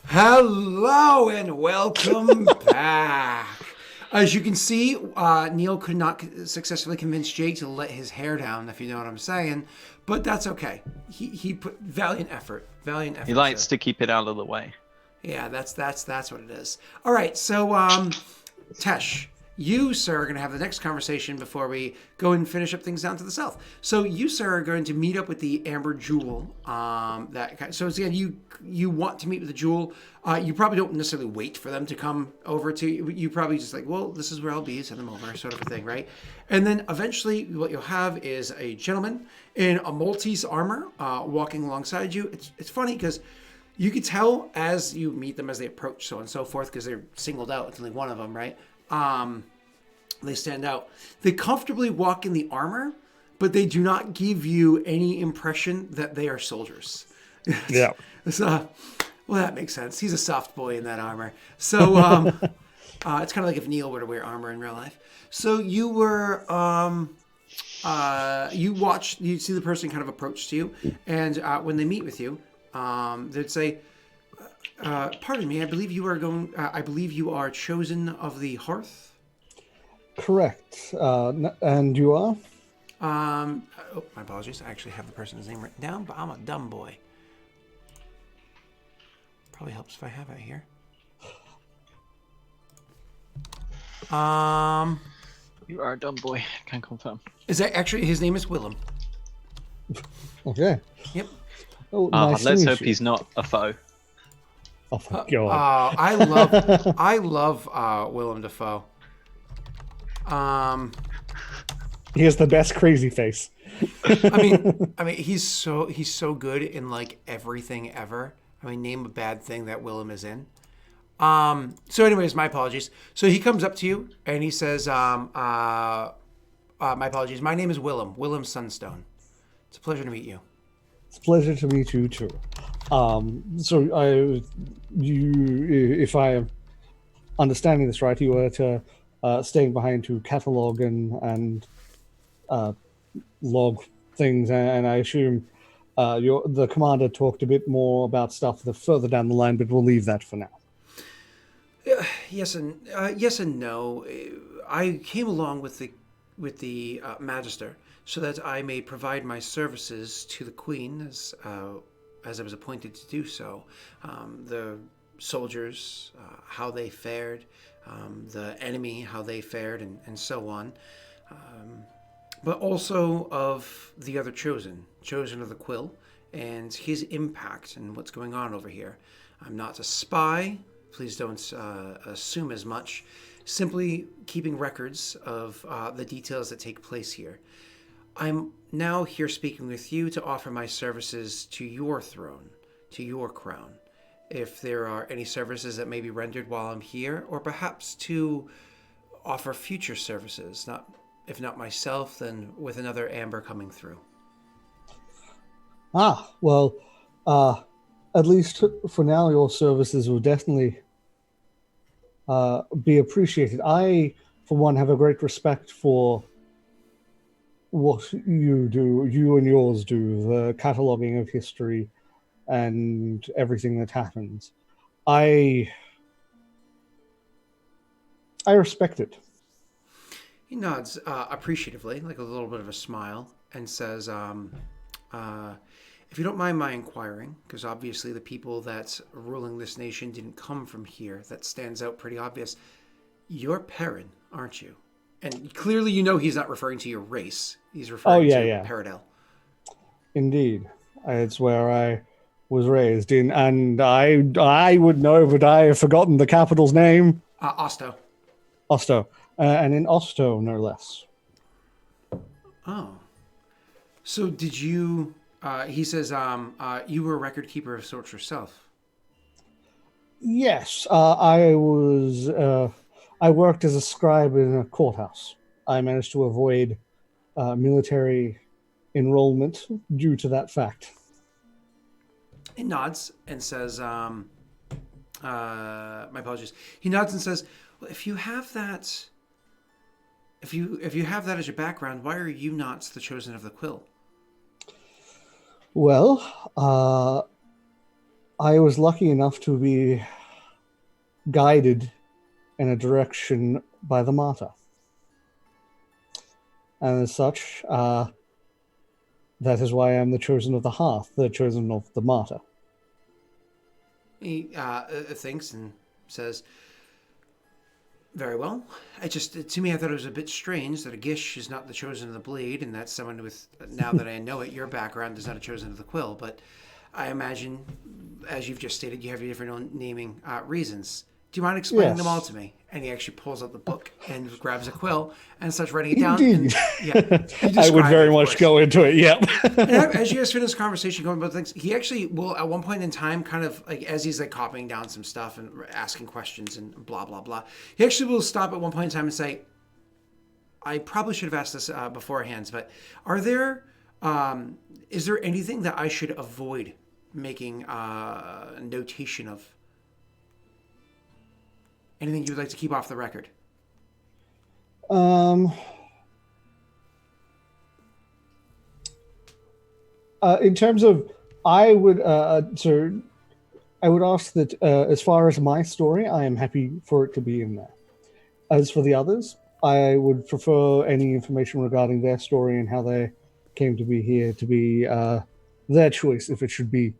Hello and welcome back. As you can see, Neil could not successfully convince Jake to let his hair down, if you know what I'm saying. But that's okay. He put valiant effort. Valiant effort. He likes to keep it out of the way. Yeah, that's what it is. All right, so Tesh, you, sir, are going to have the next conversation before we go and finish up things down to the south. So you, sir, are going to meet up with the Amber Jewel. So again, you want to meet with the Jewel. You probably don't necessarily wait for them to come over to you. You probably just like, well, this is where I'll be, send them over, sort of a thing, right? And then eventually, what you'll have is a gentleman in a Maltese armor walking alongside you. It's funny because you could tell as you meet them, as they approach, so on and so forth, because they're singled out. It's only one of them, right? They stand out. They comfortably walk in the armor, but they do not give you any impression that they are soldiers. Yeah. So, well, that makes sense. He's a soft boy in that armor. So it's kind of like if Neil were to wear armor in real life. So you were, you see the person kind of approach to you, and when they meet with you, they'd say, "Pardon me, I believe you are going. I believe you are chosen of the hearth." Correct. And you are? My apologies. I actually have the person's name written down, but I'm a dumb boy. Probably helps if I have it here. You are a dumb boy. Can confirm. Is that actually his name is Willem? Okay. Yep. Oh, nice to Let's meet hope you. he's not a foe. Oh, my God. I love Willem Dafoe. He has the best crazy face. I mean, he's so good in like everything ever. I mean, name a bad thing that Willem is in. So anyways, my apologies. So he comes up to you and he says, my apologies. My name is Willem Sunstone. It's a pleasure to meet you. It's a pleasure to meet you, too. If I am understanding this right, you were to staying behind to catalog and log things, and I assume the commander talked a bit more about stuff further down the line, but we'll leave that for now. Yes and no. I came along with the Magister so that I may provide my services to the Queen as I was appointed to do so. The soldiers, how they fared, the enemy, how they fared, and so on. But also of the other chosen of the Quill, and his impact and what's going on over here. I'm not a spy. Please don't assume as much. Simply keeping records of the details that take place here. I'm now here speaking with you to offer my services to your throne, to your crown. If there are any services that may be rendered while I'm here, or perhaps to offer future services, if not myself, then with another Amber coming through. Well, at least for now, your services will definitely be appreciated. I, for one, have a great respect for what you do, you and yours do, the cataloging of history and everything that happens. I respect it. He nods appreciatively, like a little bit of a smile, and says, if you don't mind my inquiring, because obviously the people that's ruling this nation didn't come from here, that stands out pretty obvious. You're Perrin, aren't you? And clearly you know he's not referring to your race. He's referring to Paradel. Indeed. It's where I was raised in, and I would know, but I have forgotten the capital's name. Osto. Osto. And in Osto, no less. Oh. So did you... he says, you were a record keeper of sorts yourself. Yes, I was... I worked as a scribe in a courthouse. I managed to avoid military enrollment due to that fact. He nods and says, my apologies. He nods and says, well, if you have that... If you have that as your background, why are you not the chosen of the Quill? Well, I was lucky enough to be guided in a direction by the martyr. And as such, that is why I am the chosen of the hearth, the chosen of the martyr. He thinks and says, very well. To me, I thought it was a bit strange that a Gish is not the chosen of the blade, and that someone with, now that I know it, your background is not a chosen of the quill. But I imagine, as you've just stated, you have your different naming reasons. Do you mind explaining them all to me? And he actually pulls out the book and grabs a quill and starts writing it down. Indeed. And, I would very much go into it, yeah. And as you guys finish this conversation, going about things, he actually will, at one point in time, kind of like as he's like copying down some stuff and asking questions and blah, blah, blah, he actually will stop at one point in time and say, I probably should have asked this beforehand, but is there anything that I should avoid making notation of? Anything you would like to keep off the record? In terms of, I would ask that as far as my story, I am happy for it to be in there. As for the others, I would prefer any information regarding their story and how they came to be here to be their choice if it should be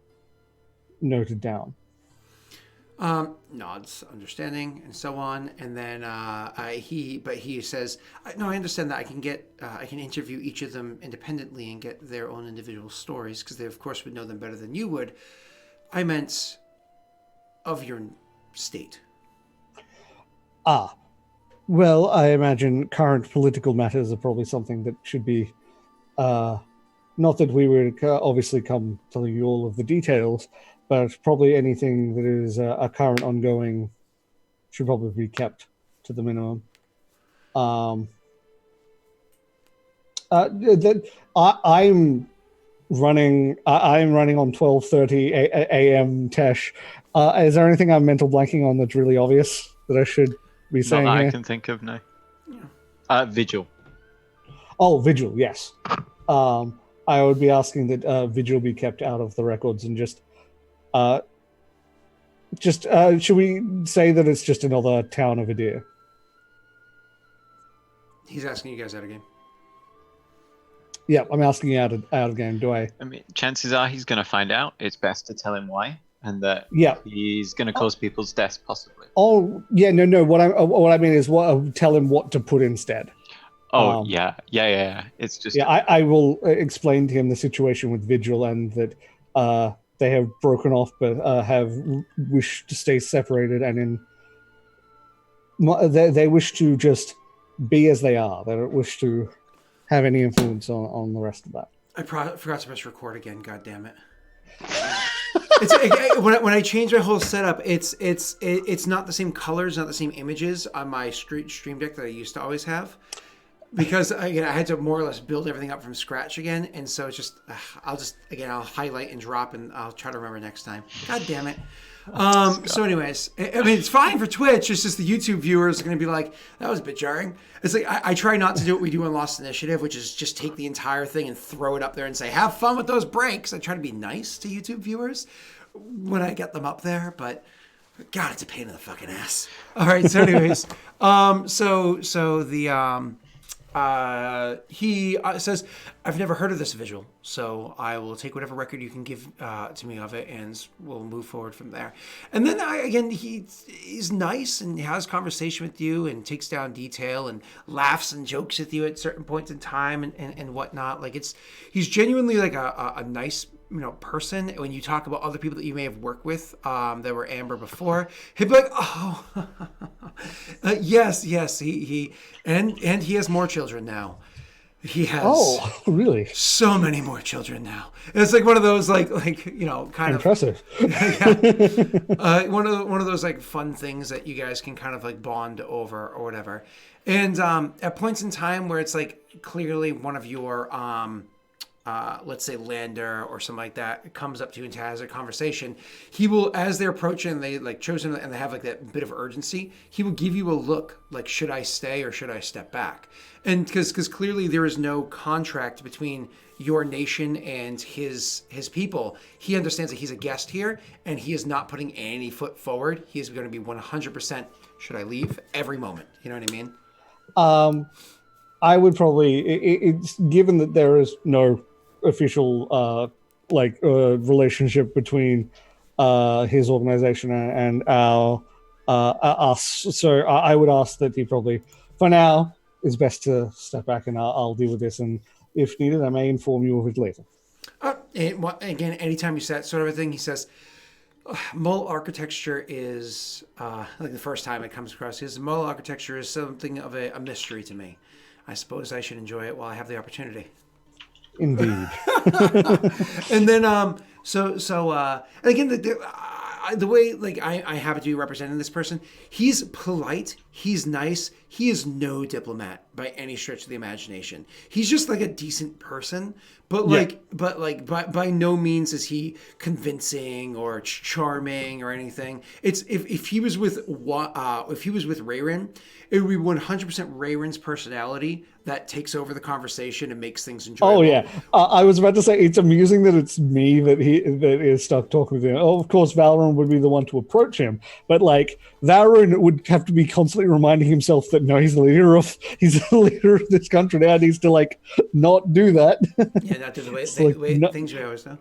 noted down. Nods, understanding, and so on. And then he says, "No, I understand that. I can interview each of them independently and get their own individual stories because they, of course, would know them better than you would. I meant of your state." Well, I imagine current political matters are probably something that should be, not that we would obviously come telling you all of the details, but probably anything that is a current ongoing should probably be kept to the minimum. I'm running on 12:30 a.m. Tesh. Is there anything I'm mental blanking on that's really obvious that I should be saying Not that here? I can think of, no. Yeah. Vigil. Oh, Vigil, yes. I would be asking that Vigil be kept out of the records and just should we say that it's just another town of Adir? He's asking you guys out again. Yeah, I'm asking you out of game. Do I? I mean, chances are he's going to find out. It's best to tell him why, and that he's going to cause people's deaths, possibly. Oh, yeah, no. What I mean is, tell him what to put instead. Oh, yeah. It's just... Yeah, I will explain to him the situation with Vigil and that they have broken off but have wished to stay separated and they wish to just be as they are. They don't wish to have any influence on the rest of that. I forgot to press record again. God damn it! When I change my whole setup, it's not the same colors, not the same images on my stream deck that I used to always have. Because I had to more or less build everything up from scratch again, and so it's just I'll highlight and drop, and I'll try to remember next time. God damn it! So, anyways, I mean it's fine for Twitch. It's just the YouTube viewers are going to be like, that was a bit jarring. It's like I try not to do what we do on Lost Initiative, which is just take the entire thing and throw it up there and say, have fun with those breaks. I try to be nice to YouTube viewers when I get them up there, but God, it's a pain in the fucking ass. All right. So, anyways, he says, I've never heard of this Vigil, so I will take whatever record you can give to me of it, and we'll move forward from there. And then, he's nice and has conversation with you and takes down detail and laughs and jokes with you at certain points in time and whatnot. Like, he's genuinely like a nice person. When you talk about other people that you may have worked with that were Amber before, he'd be like, oh, yes, he he has more children now. He has really so many more children now. It's like one of those kind impressive. One of those like fun things that you guys can kind of like bond over or whatever. And at points in time where it's like clearly one of your let's say Lander or something like that, comes up to you and has a conversation, he will, as they're approaching, and they like chosen and they have like that bit of urgency, he will give you a look like, should I stay or should I step back? And because clearly there is no contract between your nation and his people. He understands that he's a guest here, and he is not putting any foot forward. He is going to be 100%. Should I leave every moment? You know what I mean? I would probably, it's given that there is no official relationship between his organization and our us. So I would ask that he probably, for now, is best to step back, and I'll deal with this. And if needed, I may inform you of it later. Again, anytime you say that sort of a thing, he says, Mull architecture is, like the first time it comes across, he says, Mull architecture is something of a mystery to me. I suppose I should enjoy it while I have the opportunity. Indeed. And then, and again, the way like I happen to be representing this person, he's polite, he's nice, he is no diplomat by any stretch of the imagination. He's just like a decent person, but by no means is he convincing or charming or anything. It's if he was with Wherein, it would be 100% Wherein personality that takes over the conversation and makes things enjoyable. Oh yeah, I was about to say it's amusing that it's me that is stuck talking with him. Oh, of course, Valorant would be the one to approach him, but like Valorant would have to be constantly reminding himself that no, he's the leader of this country now. Needs to like not do that. Yeah, not do the way things we always do.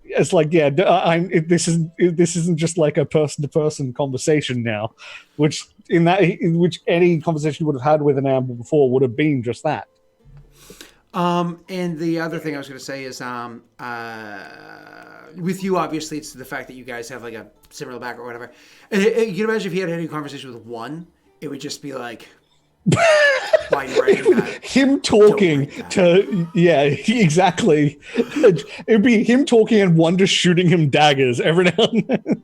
It's like, yeah, this isn't just like a person-to-person conversation now, which any conversation you would have had with an Amber before would have been just that. And the other thing I was going to say is, with you, obviously, it's the fact that you guys have like a similar background or whatever. And you can imagine if he had any conversation with one, it would just be like, him talking to exactly. It'd be him talking and one just shooting him daggers every now and then.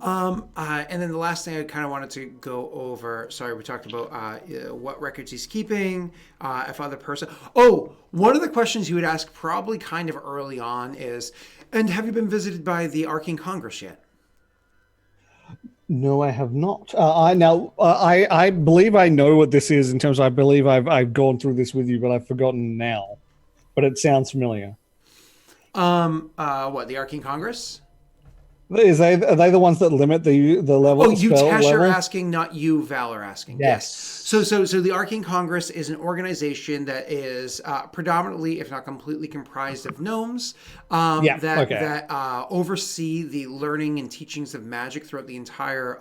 And then the last thing I kind of wanted to go over. Sorry, we talked about what records he's keeping. If other person. Oh, one of the questions you would ask probably kind of early on is, and have you been visited by the Arcane Congress yet? No, I have not. I believe I know what this is in terms of, I believe I've gone through this with you, but I've forgotten now. But it sounds familiar. What, the Arcane Congress? Are they the ones that limit the level? Oh, you Tesh are asking, not you Val are asking. Yes. So the Arcane Congress is an organization that is predominantly, if not completely, comprised of gnomes that oversee the learning and teachings of magic throughout the entire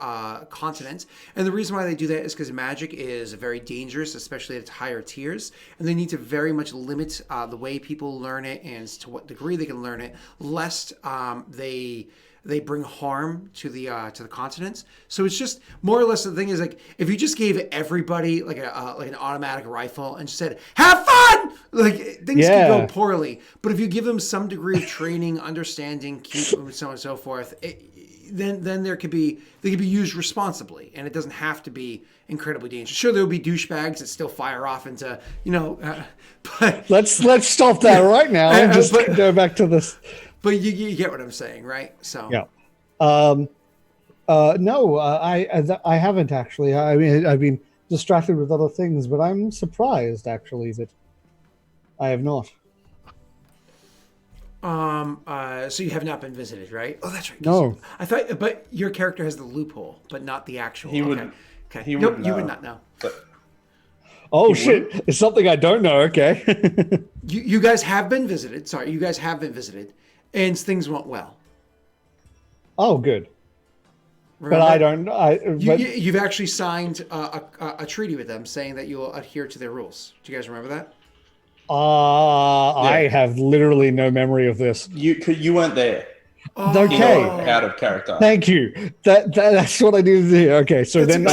continent. And the reason why they do that is because magic is very dangerous, especially at its higher tiers, and they need to very much limit the way people learn it and to what degree they can learn it, lest they bring harm to the continents. So it's just more or less, the thing is, like, if you just gave everybody like an automatic rifle and just said, "Have fun," like things can go poorly. But if you give them some degree of training, understanding, so on and so forth, then they could be used responsibly, and it doesn't have to be incredibly dangerous. Sure, there will be douchebags that still fire off into but let's stop that right now and just go back to this. But you get what I'm saying, right? So yeah. No, I haven't actually. I mean, I've been distracted with other things, but I'm surprised actually that I have not. So you have not been visited, right? Oh, that's right. No, I thought, but your character has the loophole, but not the actual. He would. Okay. He nope, would you would not know. But oh shit! Wouldn't? It's something I don't know. Okay. You guys have been visited. Sorry, you guys have been visited. And things went well. Oh, good. Remember? But you've actually signed a treaty with them saying that you will adhere to their rules. Do you guys remember that? I have literally no memory of this. You weren't there. Oh. Okay. Out of character. Thank you. That's what I needed to hear. Okay, so then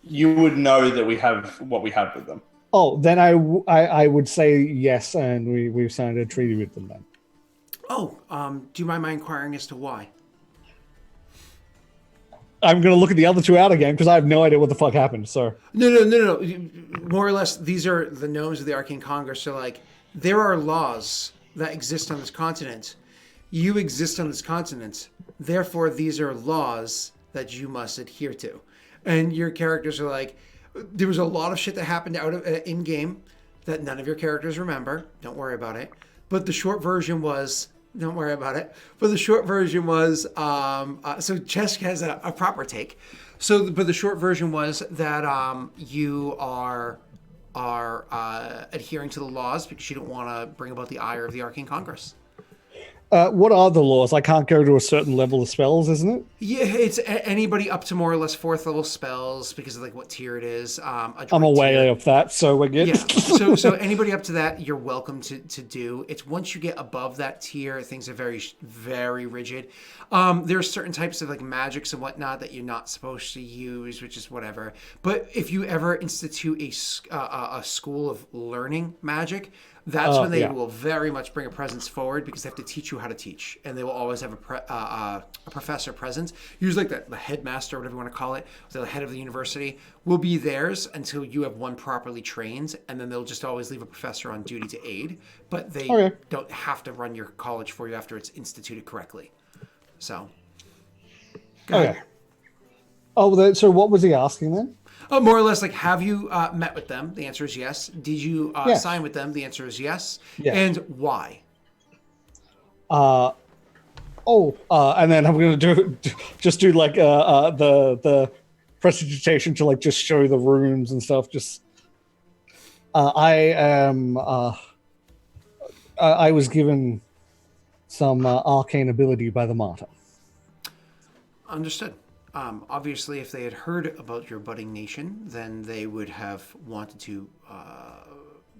you would know that we have what we have with them. Oh, then I would say yes, and we've signed a treaty with them then. Oh, do you mind my inquiring as to why? I'm going to look at the other two out again because I have no idea what the fuck happened. So No. More or less, these are the gnomes of the Arcane Congress. So, like, there are laws that exist on this continent. You exist on this continent. Therefore, these are laws that you must adhere to. And your characters are like, there was a lot of shit that happened out of in game that none of your characters remember. Don't worry about it. But the short version was, don't worry about it. But the short version was, so Chesk has a proper take. But the short version was that you are adhering to the laws because you don't want to bring about the ire of the Arcane Congress. What are the laws? I can't go to a certain level of spells, isn't it? Yeah, it's anybody up to more or less 4th level spells because of like what tier it is. I'm aware of that, so we're good. Yeah. So anybody up to that, you're welcome to do. It's once you get above that tier, things are very, very rigid. There are certain types of like magics and whatnot that you're not supposed to use, which is whatever. But if you ever institute a school of learning magic, that's when they will very much bring a presence forward because they have to teach you how to teach, and they will always have a professor present. Usually, like the headmaster, whatever you want to call it, the head of the university, will be theirs until you have one properly trained, and then they'll just always leave a professor on duty to aid. But they don't have to run your college for you after it's instituted correctly. So, go ahead. Oh, so what was he asking then? More or less, like, have you met with them? The answer is yes. Did you sign with them? The answer is yes. And why? And then I'm going to do like the prestidigitation to like just show the runes and stuff. Just I was given some arcane ability by the martyr. Understood. Obviously, if they had heard about your budding nation, then they would have wanted to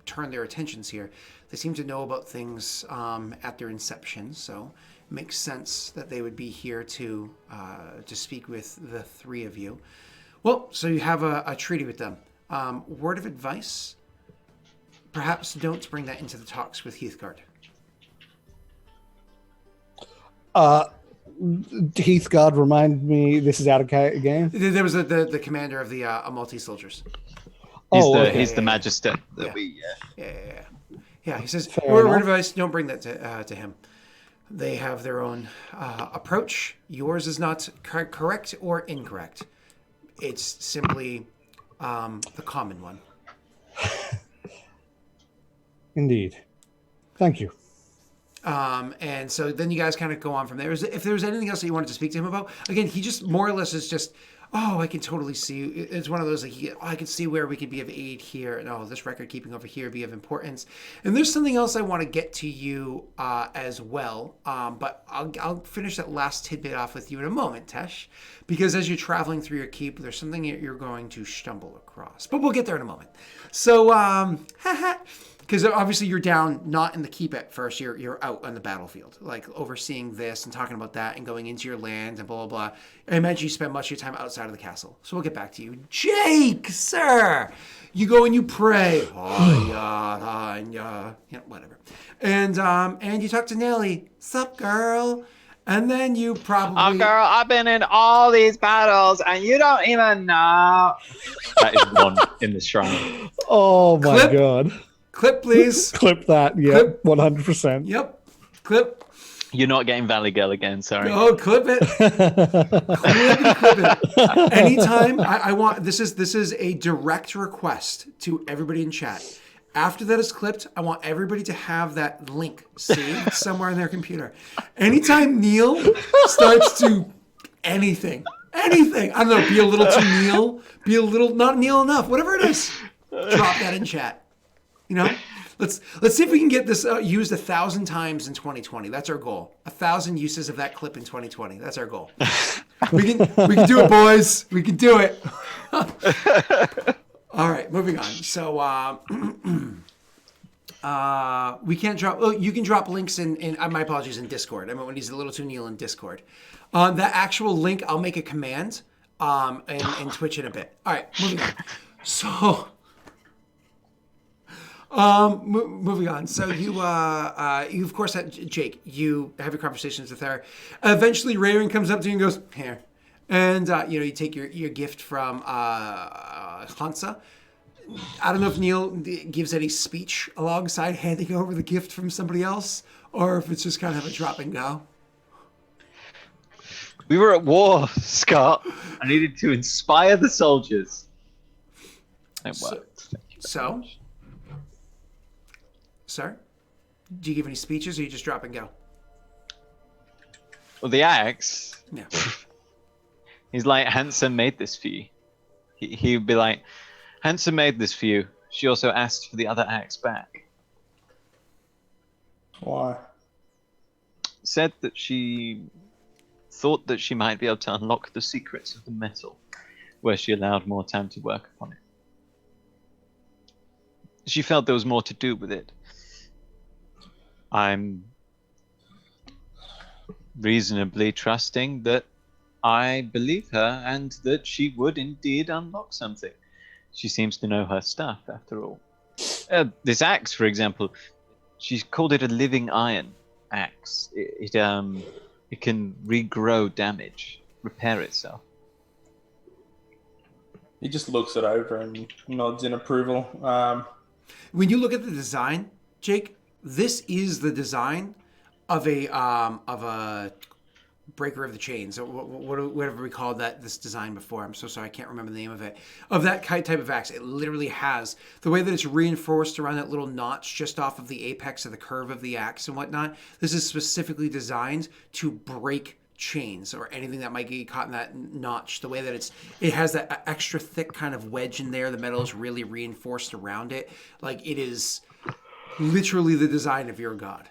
turn their attentions here. They seem to know about things at their inception, so it makes sense that they would be here to speak with the three of you. Well, so you have a treaty with them. Word of advice? Perhaps don't bring that into the talks with Heathguard. Heathguard, remind me, this is out of game? There was the commander of the Amalti soldiers. He's the magister that Yeah, he says, word of advice, don't bring that to him. They have their own approach. Yours is not correct or incorrect. It's simply the common one. Indeed. Thank you. And so then you guys kind of go on from there. If there was anything else that you wanted to speak to him about, again, he just more or less is just, I can totally see. It's one of those like, I can see where we could be of aid here, and this record keeping over here be of importance. And there's something else I want to get to you as well. But I'll finish that last tidbit off with you in a moment, Tesh, because as you're traveling through your keep, there's something that you're going to stumble across. But we'll get there in a moment. So, because obviously you're down, not in the keep at first. You're out on the battlefield, like overseeing this and talking about that and going into your land and blah, blah, blah. I imagine you spend much of your time outside of the castle. So we'll get back to you. Jake, sir! You go and you pray. Whatever. And you talk to Nelly. Sup, girl? And then you probably... girl, I've been in all these battles and you don't even know. That is one in the shrine. Oh my God. Clip, please. Clip that. Yep. 100%. Yep. Clip. You're not getting Valley Girl again, sorry. Oh, clip it. clip it. Anytime I want, this is a direct request to everybody in chat. After that is clipped, I want everybody to have that link saved somewhere on their computer. Anytime Neil starts to anything, I don't know, be a little too Neil, be a little not Neil enough, whatever it is, drop that in chat. Let's see if we can get this used 1,000 times in 2020. That's our goal. 1,000 uses of that clip in 2020. That's our goal. We can do it, boys. We can do it. All right, moving on. So we can't drop. Oh, you can drop links in. My apologies, in Discord. I mean, when he's a little too Neil in Discord. That actual link, I'll make a command in Twitch in a bit. All right, moving on. So. Moving on. So you of course have Jake. You have your conversations with her. Eventually, Raven comes up to you and goes, "Here," and you take your gift from Hansa. I don't know if Neil gives any speech alongside handing over the gift from somebody else, or if it's just kind of a drop and go. We were at war, Scott. I needed to inspire the soldiers. It worked. So, sir, do you give any speeches, or you just drop and go? Well, the axe. Yeah. He's like, Hanson made this for you. He would be like, Hanson made this for you. She also asked for the other axe back. Why? Said that she thought that she might be able to unlock the secrets of the metal, where she allowed more time to work upon it. She felt there was more to do with it. I'm reasonably trusting that I believe her and that she would indeed unlock something. She seems to know her stuff, after all. This axe, for example, she's called it a living iron axe. It can regrow damage, repair itself. He just looks it over and nods in approval. When you look at the design, Jake, this is the design of a breaker of the chains, or whatever we called this design before. I'm so sorry, I can't remember the name of it. Of that type of axe, it literally has the way that it's reinforced around that little notch just off of the apex of the curve of the axe and whatnot. This is specifically designed to break chains or anything that might get caught in that notch. The way that it has that extra thick kind of wedge in there. The metal is really reinforced around it. Like, it is literally the design of your god.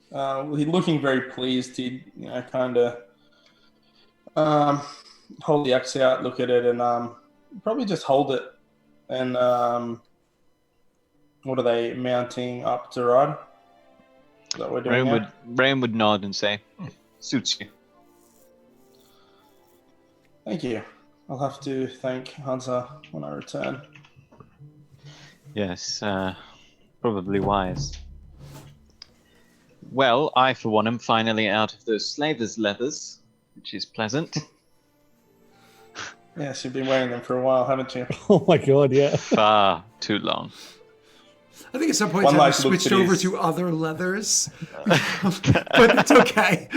He's looking very pleased. He, kind of hold the axe out, look at it, and probably just hold it. And what are they mounting up to ride? Is that what we're doing? Rain would nod and say, "Suits you." Thank you. I'll have to thank Hunter when I return. Yes, probably wise. Well, I, for one, am finally out of those slavers' leathers, which is pleasant. Yes, you've been wearing them for a while, haven't you? Oh my god, yeah. Far too long. I think at some point I switched over to other leathers, but it's okay.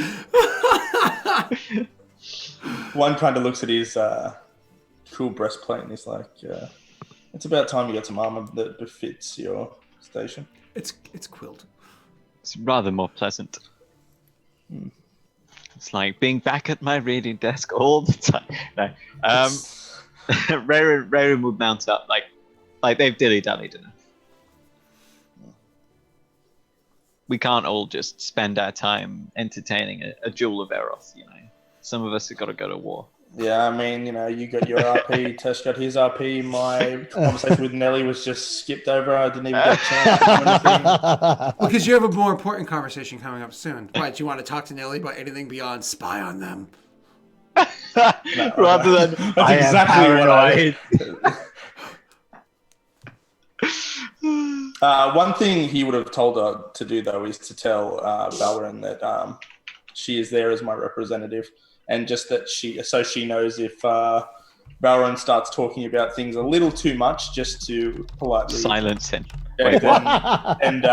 One kind of looks at his cool breastplate and he's like, it's about time you get some armor that befits your station. It's quilled. It's rather more pleasant. It's like being back at my reading desk all the time. No. Rayron would mount up like they've dilly-dallied enough. We can't all just spend our time entertaining a duel of Eros, Some of us have got to go to war. Yeah, I mean, you got your RP, Tesh got his RP. My conversation with Nelly was just skipped over. I didn't even get a chance to do anything. Well, because you have a more important conversation coming up soon. Why, do you want to talk to Nelly about anything beyond spy on them? No, rather than that's exactly what one thing he would have told her to do, though, is to tell Valorant that she is there as my representative. And just that she knows if Valorant starts talking about things a little too much, just to politely silence him. And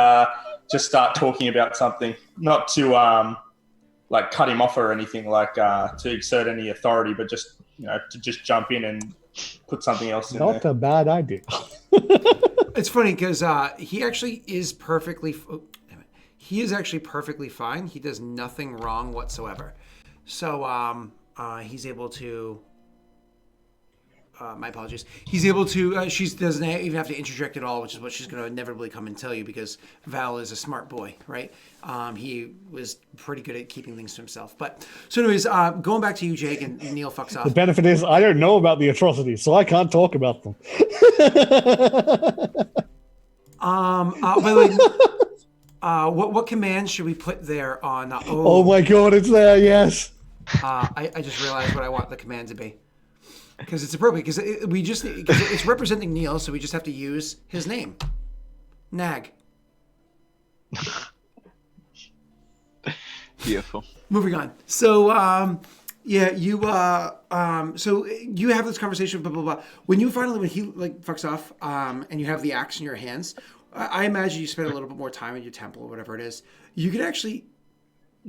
just start talking about something, not to cut him off or anything, to exert any authority, but just to just jump in and put something else in there. Not a bad idea. It's funny because he actually is perfectly. He is actually perfectly fine. He does nothing wrong whatsoever. So he's able to. My apologies. He's able to. She doesn't even have to interject at all, which is what she's going to inevitably come and tell you because Val is a smart boy, right? He was pretty good at keeping things to himself. But so, anyways, going back to you, Jake, and Neil fucks off. The benefit is I don't know about the atrocities, so I can't talk about them. By the way, what command should we put there on? Oh my god, it's there! Yes. I just realized what I want the command to be. Because it's appropriate. Because it's representing Neil, so we just have to use his name, Nag. Beautiful. Moving on. So Yeah, you so you have this conversation, blah blah blah. When he like fucks off, and you have the axe in your hands, I imagine you spend a little bit more time in your temple or whatever it is. You can actually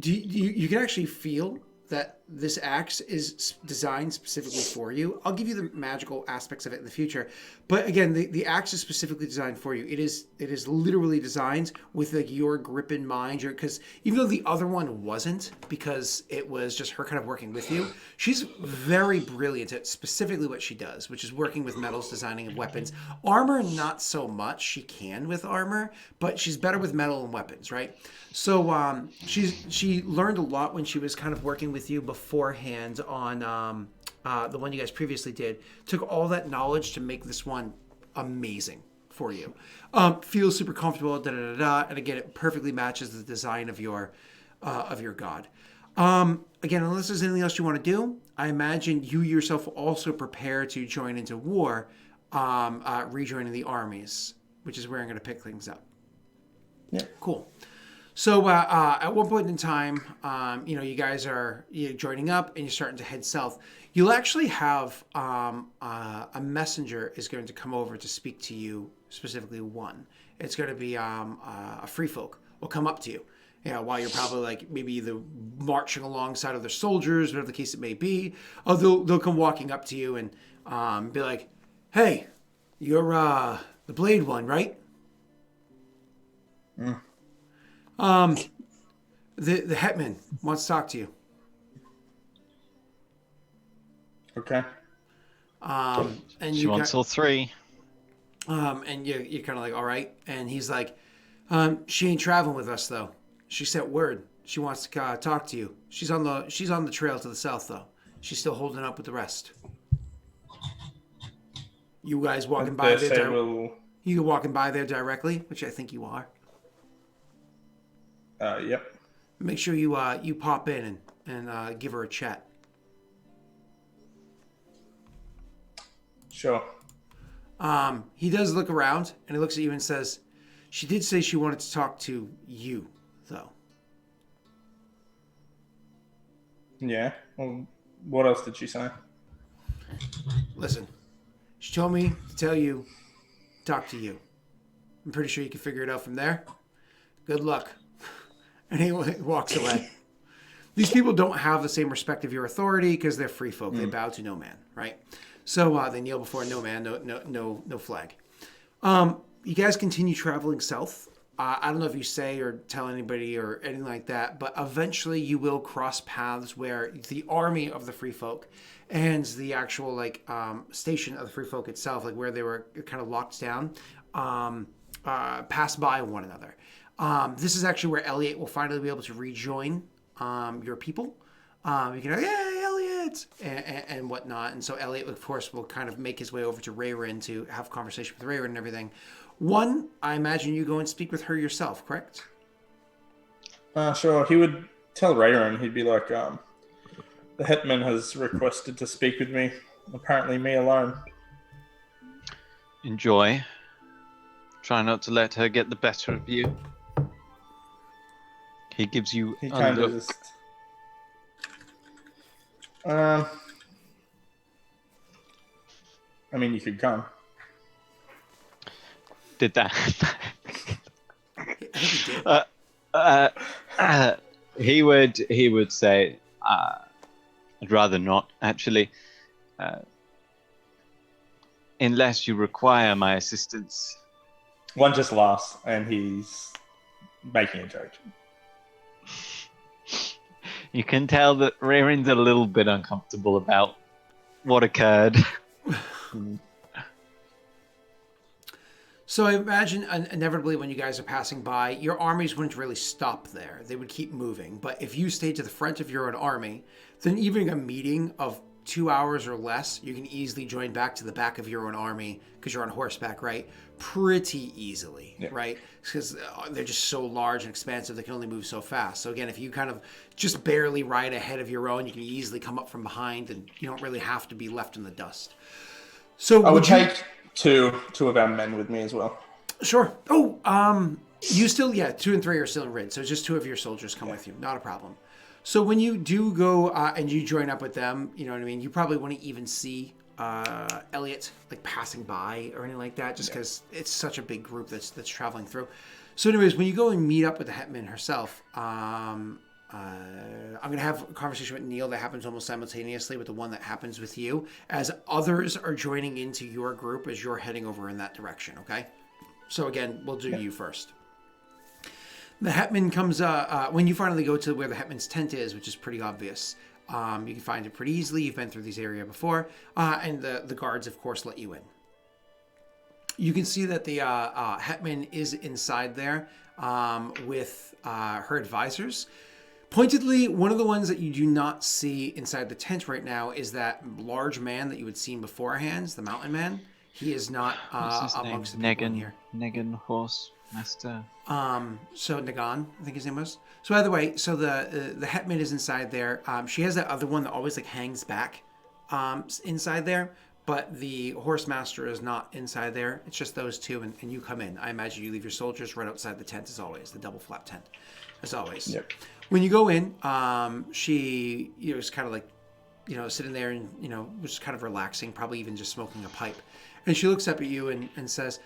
you can actually feel that this axe is designed specifically for you. I'll give you the magical aspects of it in the future, but again, the axe is specifically designed for you. It is literally designed with like your grip in mind. Because even though the other one wasn't, because it was just her kind of working with you, she's very brilliant at specifically what she does, which is working with metals, designing weapons. Armor, not so much. She can with armor, but she's better with metal and weapons, right? So she learned a lot when she was kind of working with you beforehand on the one you guys previously did. Took all that knowledge to make this one amazing for you. Feels super comfortable, da da da da, and again, it perfectly matches the design of your god. Again, unless there's anything else you want to do, I imagine you yourself will also prepare to join into war, rejoining the armies, which is where I'm going to pick things up. Yeah. Cool. So at one point in time, you guys are joining up and you're starting to head south. You'll actually have a messenger is going to come over to speak to you, specifically one. It's going to be a free folk will come up to you. While you're probably like maybe either marching alongside other soldiers, whatever the case it may be. Oh, they'll come walking up to you and be like, "Hey, you're the Blade one, right?" Mm. The hetman wants to talk to you. Okay. And She wants all three. And you're kind of like, all right. And he's like, she ain't traveling with us though. She sent word. She wants to talk to you. She's on the trail to the south though. She's still holding up with the rest. You guys walking by there? You walking by there directly, which I think you are. Yep. Make sure you pop in and give her a chat. Sure. He does look around and he looks at you and says, "She did say she wanted to talk to you, though." Yeah. Well, what else did she say? Listen, she told me to tell you, talk to you. I'm pretty sure you can figure it out from there. Good luck. And he walks away. These people don't have the same respect of your authority because they're free folk. They bow to no man, right? So they kneel before no man, no flag. You guys continue traveling south. I don't know if you say or tell anybody or anything like that, but eventually you will cross paths where the army of the free folk and the actual station of the free folk itself, like where they were kind of locked down, pass by one another. This is actually where Elliot will finally be able to rejoin your people. You can, "Hey, Elliot!" and whatnot. And so Elliot, of course, will kind of make his way over to wherein to have a conversation with wherein and everything. One, I imagine you go and speak with her yourself, correct? Sure. He would tell wherein. He'd be like, "The hetman has requested to speak with me. Apparently, me alone." Enjoy. Try not to let her get the better of you. He gives you He a kind of look. just. I mean, you could come. Did that? I think he did. He would say, "I'd rather not, actually, unless you require my assistance." One just laughs, and he's making a joke. You can tell that Rairin's a little bit uncomfortable about what occurred. So I imagine inevitably when you guys are passing by, your armies wouldn't really stop there. They would keep moving. But if you stayed to the front of your own army, then even a meeting of 2 hours or less, you can easily join back to the back of your own army because you're on horseback, right? Pretty easily, right? Because they're just so large and expansive, they can only move so fast. So again, if you kind of just barely ride ahead of your own, you can easily come up from behind and you don't really have to be left in the dust. So I would take two of our men with me as well. Sure. Oh, you still, 2 and 3 are still in Rid, so just 2 of your soldiers come with you. Not a problem. So when you do go and you join up with them, you know what I mean. You probably wouldn't even see Elliot like passing by or anything like that, just because it's such a big group that's traveling through. So, anyways, when you go and meet up with the hetman herself, I'm gonna have a conversation with Neil that happens almost simultaneously with the one that happens with you, as others are joining into your group as you're heading over in that direction. Okay. So again, we'll do you first. The hetman comes when you finally go to where the hetman's tent is, which is pretty obvious. You can find it pretty easily. You've been through this area before, and the guards, of course, let you in. You can see that the hetman is inside there with her advisors. Pointedly, one of the ones that you do not see inside the tent right now is that large man that you had seen beforehand, the mountain man. He is not What's his amongst the name? people in here. Negan Horse Master. So Nagan, I think his name was. So either way, so the hetman is inside there. She has that other one that always like hangs back inside there, but the horse master is not inside there. It's just those two, and you come in. I imagine you leave your soldiers right outside the tent as always, the double flap tent, as always. Yep. When you go in, she is kind of like sitting there and was kind of relaxing, probably even just smoking a pipe, and she looks up at you and says,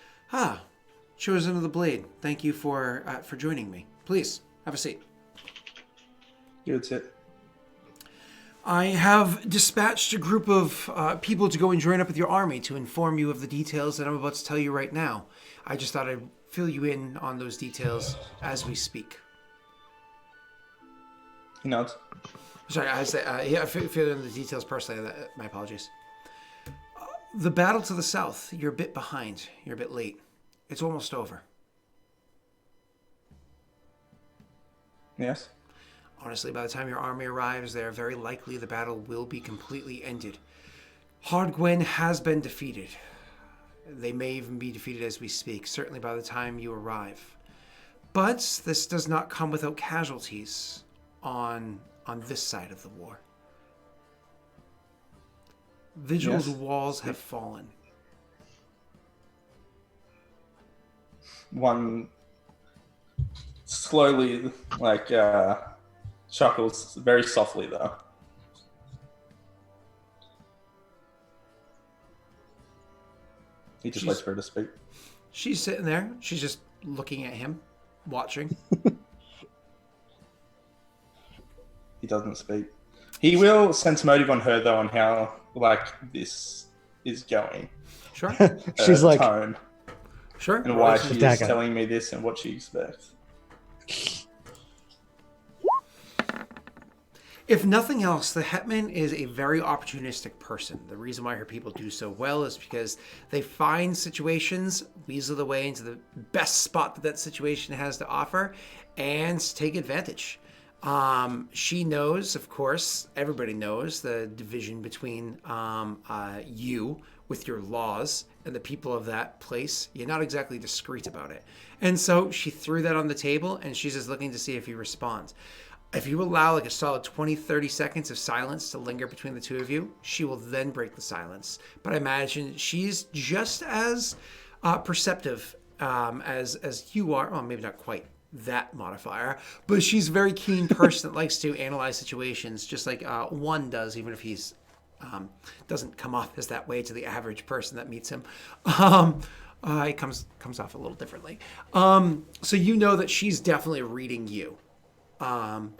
Chosen of the Blade, thank you for joining me. Please, have a seat. Good sit. I have dispatched a group of people to go and join up with your army to inform you of the details that I'm about to tell you right now. I just thought I'd fill you in on those details as we speak. He nods. Sorry, I say, fill in the details personally. My apologies. The battle to the south, you're a bit behind. You're a bit late. It's almost over. Yes. Honestly, by the time your army arrives there, very likely the battle will be completely ended. Haude Gwenh has been defeated. They may even be defeated as we speak, certainly by the time you arrive. But this does not come without casualties on this side of the war. Vigil's walls have fallen. One slowly, chuckles very softly, though. He just waits for her to speak. She's sitting there. She's just looking at him, watching. He doesn't speak. He will sense motive on her, though, on how, this is going. Sure. She's like... Tone. Sure. And why she is telling me this and what she expects. If nothing else, the hetman is a very opportunistic person. The reason why her people do so well is because they find situations, weasel their way into the best spot that situation has to offer, and take advantage. She knows, of course, everybody knows the division between you with your laws and the people of that place. You're not exactly discreet about it. And so she threw that on the table, and she's just looking to see if he responds. If you allow a solid 20, 30 seconds of silence to linger between the two of you, she will then break the silence. But I imagine she's just as perceptive as you are. Well, maybe not quite that modifier, but she's a very keen person that likes to analyze situations just like one does, even if he's doesn't come off as that way to the average person that meets him. It comes off a little differently. So you know that she's definitely reading you. And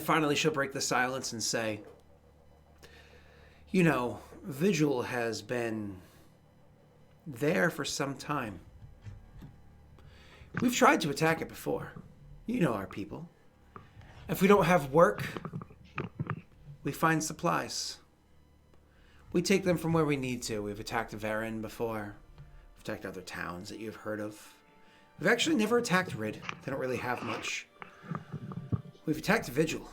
finally she'll break the silence and say, Vigil has been there for some time. We've tried to attack it before. You know our people. If we don't have work, we find supplies. We take them from where we need to. We've attacked wherein before. We've attacked other towns that you've heard of. We've actually never attacked Rid. They don't really have much. We've attacked Vigil.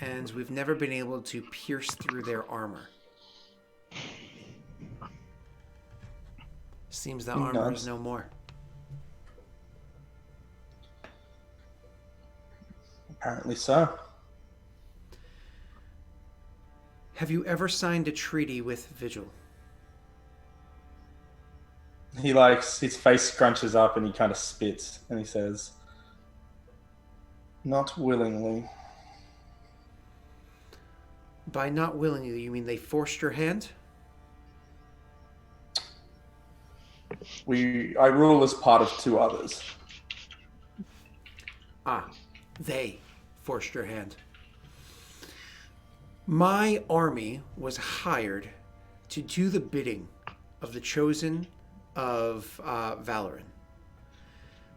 And we've never been able to pierce through their armor. Seems that armor is no more. Apparently so. Have you ever signed a treaty with Vigil? His face scrunches up and he kind of spits and he says, Not willingly. By not willingly, you mean they forced your hand? I rule as part of two others. Ah, they forced your hand. My army was hired to do the bidding of the chosen of Valoran.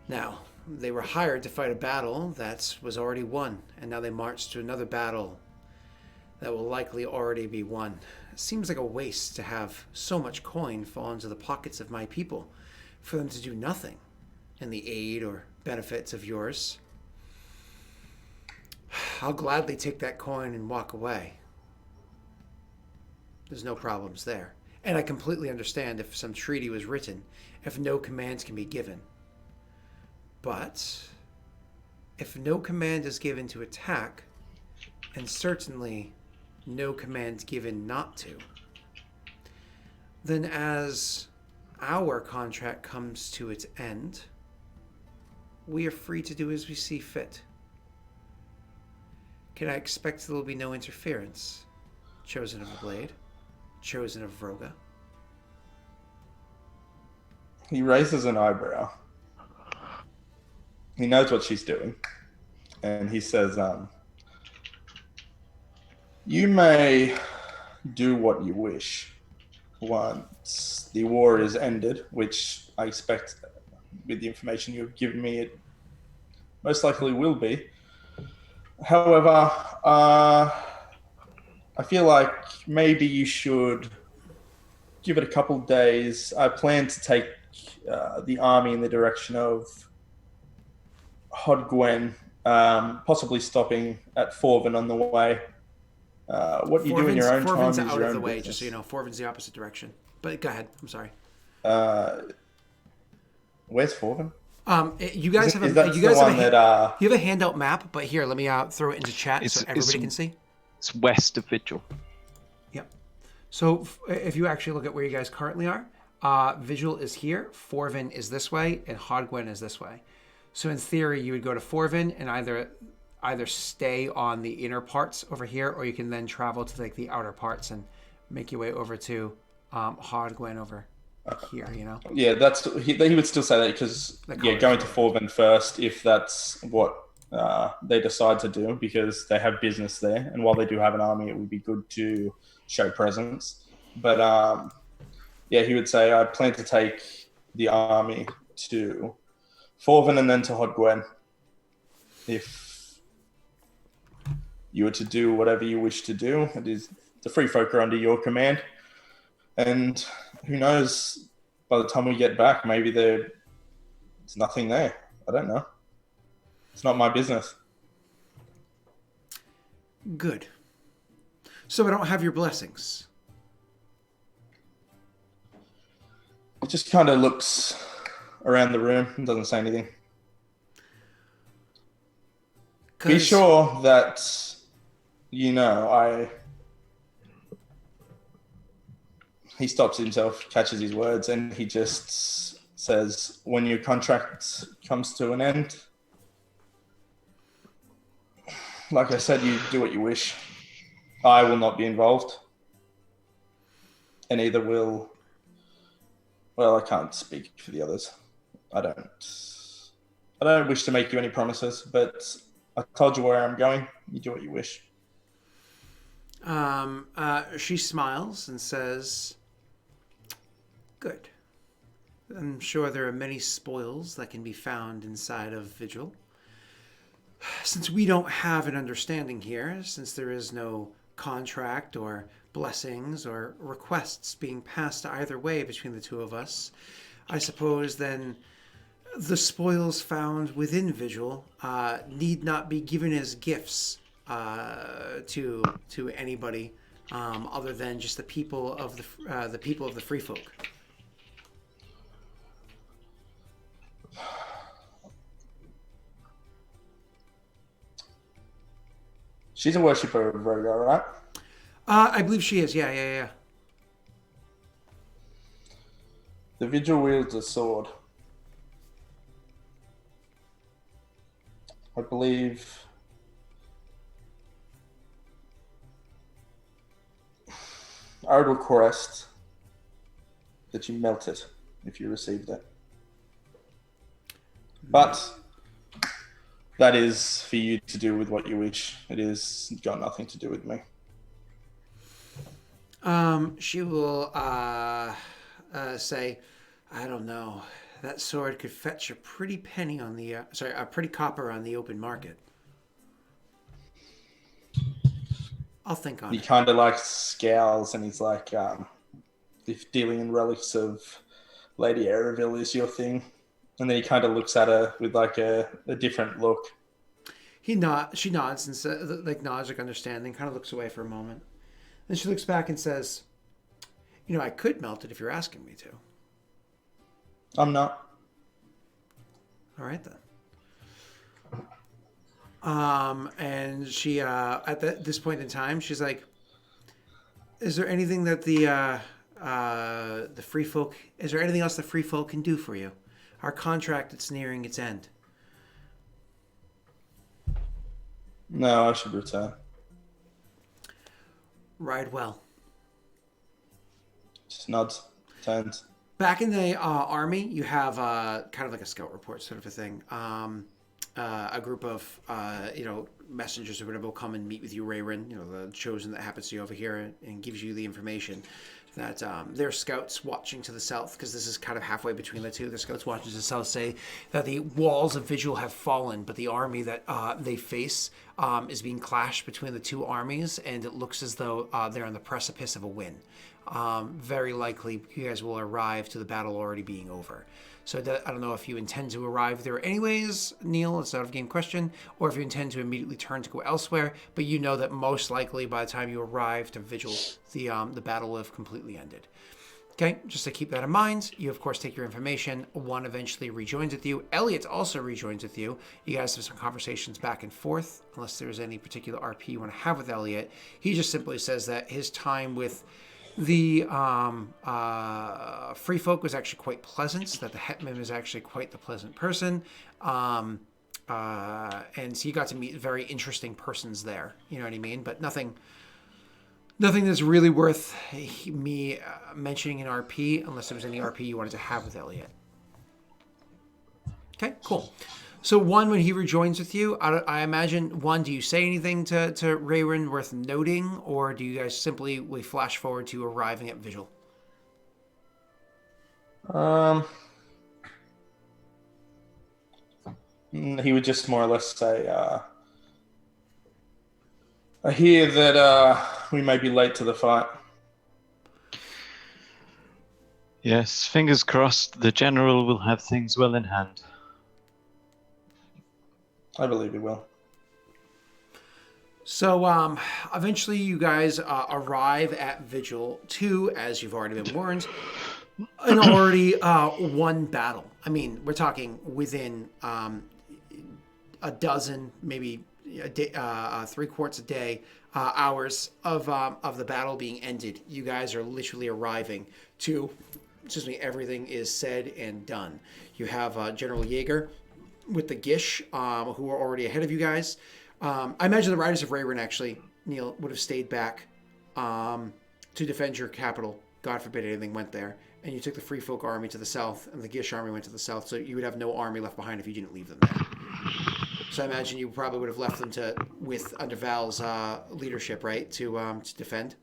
Now, they were hired to fight a battle that was already won, and now they march to another battle that will likely already be won. It seems like a waste to have so much coin fall into the pockets of my people for them to do nothing in the aid or benefits of yours. I'll gladly take that coin and walk away. There's no problems there. And I completely understand if some treaty was written, if no commands can be given. But if no command is given to attack, and certainly no command given not to, then as our contract comes to its end, we are free to do as we see fit. Can I expect there will be no interference? Chosen of the Blade, chosen of Vroga. He raises an eyebrow. He knows what she's doing. And he says, you may do what you wish once the war is ended, which I expect with the information you've given me, it most likely will be. However, I feel like maybe you should give it a couple days. I plan to take the army in the direction of Haude Gwenh, possibly stopping at Forvin on the way. What you do in your own time is out your of own the way, business. just so you know. Forvin's the opposite direction. But go ahead. I'm sorry. Where's Forvin? You guys have a you have a handout map, but here, let me throw it into chat so everybody can see. It's west of Vigil. Yep. So if you actually look at where you guys currently are, Vigil is here, Forvin is this way, and Haude Gwenh is this way. So in theory, you would go to Forvin and either stay on the inner parts over here, or you can then travel to like the outer parts and make your way over to Haude Gwenh over here, you know? Yeah, he would still say that because going to Forvin first, if that's what they decide to do, because they have business there, and while they do have an army, it would be good to show presence. But he would say, I plan to take the army to Forvin and then to Haude Gwenh. If you were to do whatever you wish to do, it is the free folk are under your command. And who knows, by the time we get back, maybe there's nothing there. I don't know. It's not my business. Good. So I don't have your blessings. It just kind of looks around the room and doesn't say anything. Be sure that, He stops himself, catches his words, and he just says, when your contract comes to an end, like I said, you do what you wish. I will not be involved. And neither will... Well, I can't speak for the others. I don't wish to make you any promises, but I told you where I'm going. You do what you wish. She smiles and says, good. I'm sure there are many spoils that can be found inside of Vigil. Since we don't have an understanding here, since there is no contract or blessings or requests being passed either way between the two of us, I suppose then the spoils found within Vigil need not be given as gifts to anybody other than just the people of the free folk. She's a worshipper of Vroga, right? I believe she is. Yeah. The Vigil wields a sword. I believe I would request that you melt it if you received it. But that is for you to do with what you wish. It is got nothing to do with me. She will say, I don't know. That sword could fetch a pretty penny on the a pretty copper on the open market. I'll think on He it. kind of like scowls and he's like, if dealing in relics of Lady Erebille is your thing. And then he kind of looks at her with like a different look. She nods and says, nods like understanding, kind of looks away for a moment. Then she looks back and says, I could melt it if you're asking me to. I'm not. All right, then. And she, at this point in time, she's like, is there anything that the free folk, is there anything else the free folk can do for you? Our contract, it's nearing its end. No, I should return. Ride well. Just nods, turns. Back in the army, you have kind of like a scout report sort of a thing. A group of messengers or whatever will come and meet with you, wherein, the chosen that happens to you over here, and gives you the information that their scouts watching to the south, because this is kind of halfway between the two. The scouts watching to the south say that the walls of Vigil have fallen, but the army that they face is being clashed between the two armies, and it looks as though they're on the precipice of a win. Very likely you guys will arrive to the battle already being over. So I don't know if you intend to arrive there anyways, Neil, it's out of game question, or if you intend to immediately turn to go elsewhere, but you know that most likely by the time you arrive to Vigil, the battle will have completely ended. Okay, just to keep that in mind, you of course take your information. One eventually rejoins with you. Elliot also rejoins with you. You guys have some conversations back and forth, unless there's any particular RP you want to have with Elliot. He just simply says that his time with the free folk was actually quite pleasant, that the hetman is actually quite the pleasant person. And so you got to meet very interesting persons there. You know what I mean? But nothing that's really worth me mentioning in RP, unless there was any RP you wanted to have with Elliot. Okay, cool. So when he rejoins with you, I imagine, do you say anything to Wherein worth noting, or do you guys simply flash forward to arriving at Vigil? He would just more or less say, I hear that we may be late to the fight. Yes, fingers crossed the general will have things well in hand. I believe he will. So eventually you guys arrive at Vigil 2, as you've already been warned, and already one battle. I mean, we're talking within a dozen, maybe a day, 3 quarts a day, hours of the battle being ended. You guys are literally arriving to, everything is said and done. You have General Jaeger with the Gish, who are already ahead of you guys. I imagine the Riders of Wherein, actually, Neil, would have stayed back to defend your capital. God forbid anything went there. And you took the Free Folk army to the south, and the Gish army went to the south, so you would have no army left behind if you didn't leave them there. So I imagine you probably would have left them under Val's leadership, right, to defend?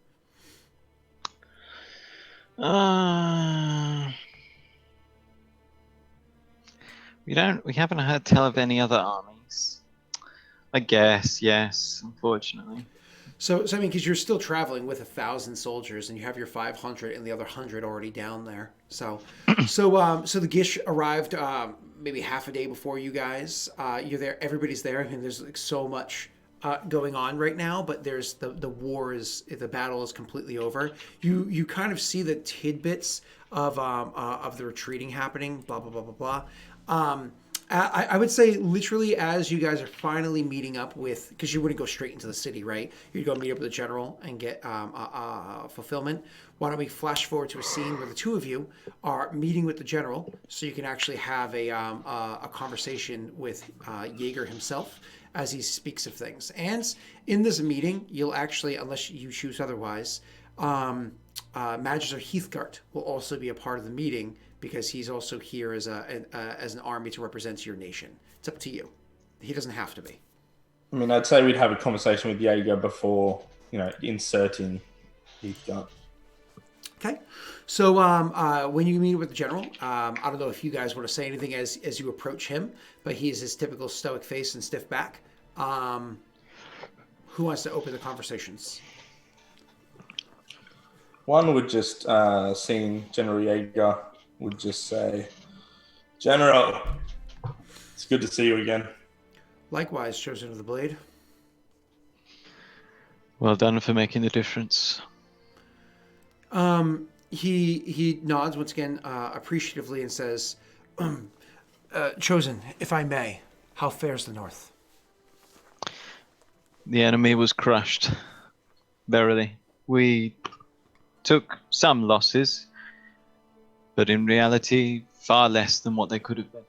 We haven't heard tell of any other armies. I guess, yes, unfortunately. So I mean, because you're still traveling with 1,000 soldiers, and you have your 500 and the other 100 already down there. So the Gish arrived maybe half a day before you guys. You're there. Everybody's there. I mean, there's like so much going on right now, but there's the the battle is completely over. You kind of see the tidbits of the retreating happening. Blah blah blah blah blah. I would say literally as you guys are finally meeting up with, because you wouldn't go straight into the city, right? You'd go meet up with the general and get fulfillment. Why don't we flash forward to a scene where the two of you are meeting with the general, so you can actually have a conversation with Jaeger himself as he speaks of things. And in this meeting, you'll actually, unless you choose otherwise, Magister Heathgart will also be a part of the meeting because he's also here as as an army to represent your nation. It's up to you. He doesn't have to be. I mean, I'd say we'd have a conversation with Jaeger before, inserting Heathgut. Okay. So when you meet with the general, I don't know if you guys want to say anything as you approach him, but he has his typical stoic face and stiff back. Who wants to open the conversations? One would just, seeing General Jaeger, would just say, General, it's good to see you again. Likewise, Chosen of the Blade. Well done for making the difference. He nods once again appreciatively and says, Chosen, if I may, how fares the North? The enemy was crushed. Verily. We took some losses, but in reality, far less than what they could have been.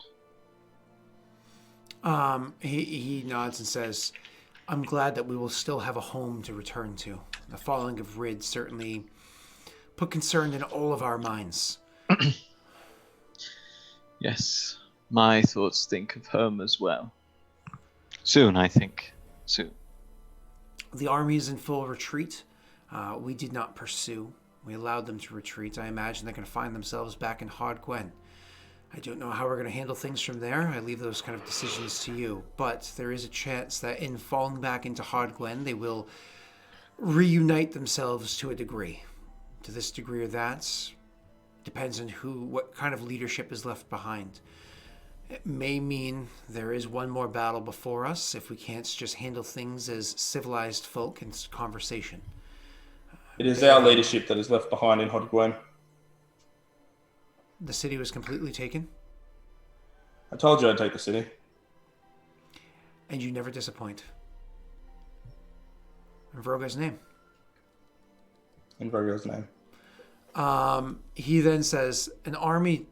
He nods and says, I'm glad that we will still have a home to return to. The falling of Rid certainly put concern in all of our minds. Yes, my thoughts think of home as well. Soon, I think. Soon. The army is in full retreat. We did not pursue. We allowed them to retreat. I imagine they're going to find themselves back in Haude Gwenh. I don't know how we're going to handle things from there. I leave those kind of decisions to you. But there is a chance that in falling back into Haude Gwenh, they will reunite themselves to a degree. To this degree or that, depends on what kind of leadership is left behind. It may mean there is one more battle before us if we can't just handle things as civilized folk in conversation. It is our leadership that is left behind in Haude Gwenh. The city was completely taken, I told you I'd take the city. and you never disappoint. In Vroga's name. In Virgo's name. He then says, an army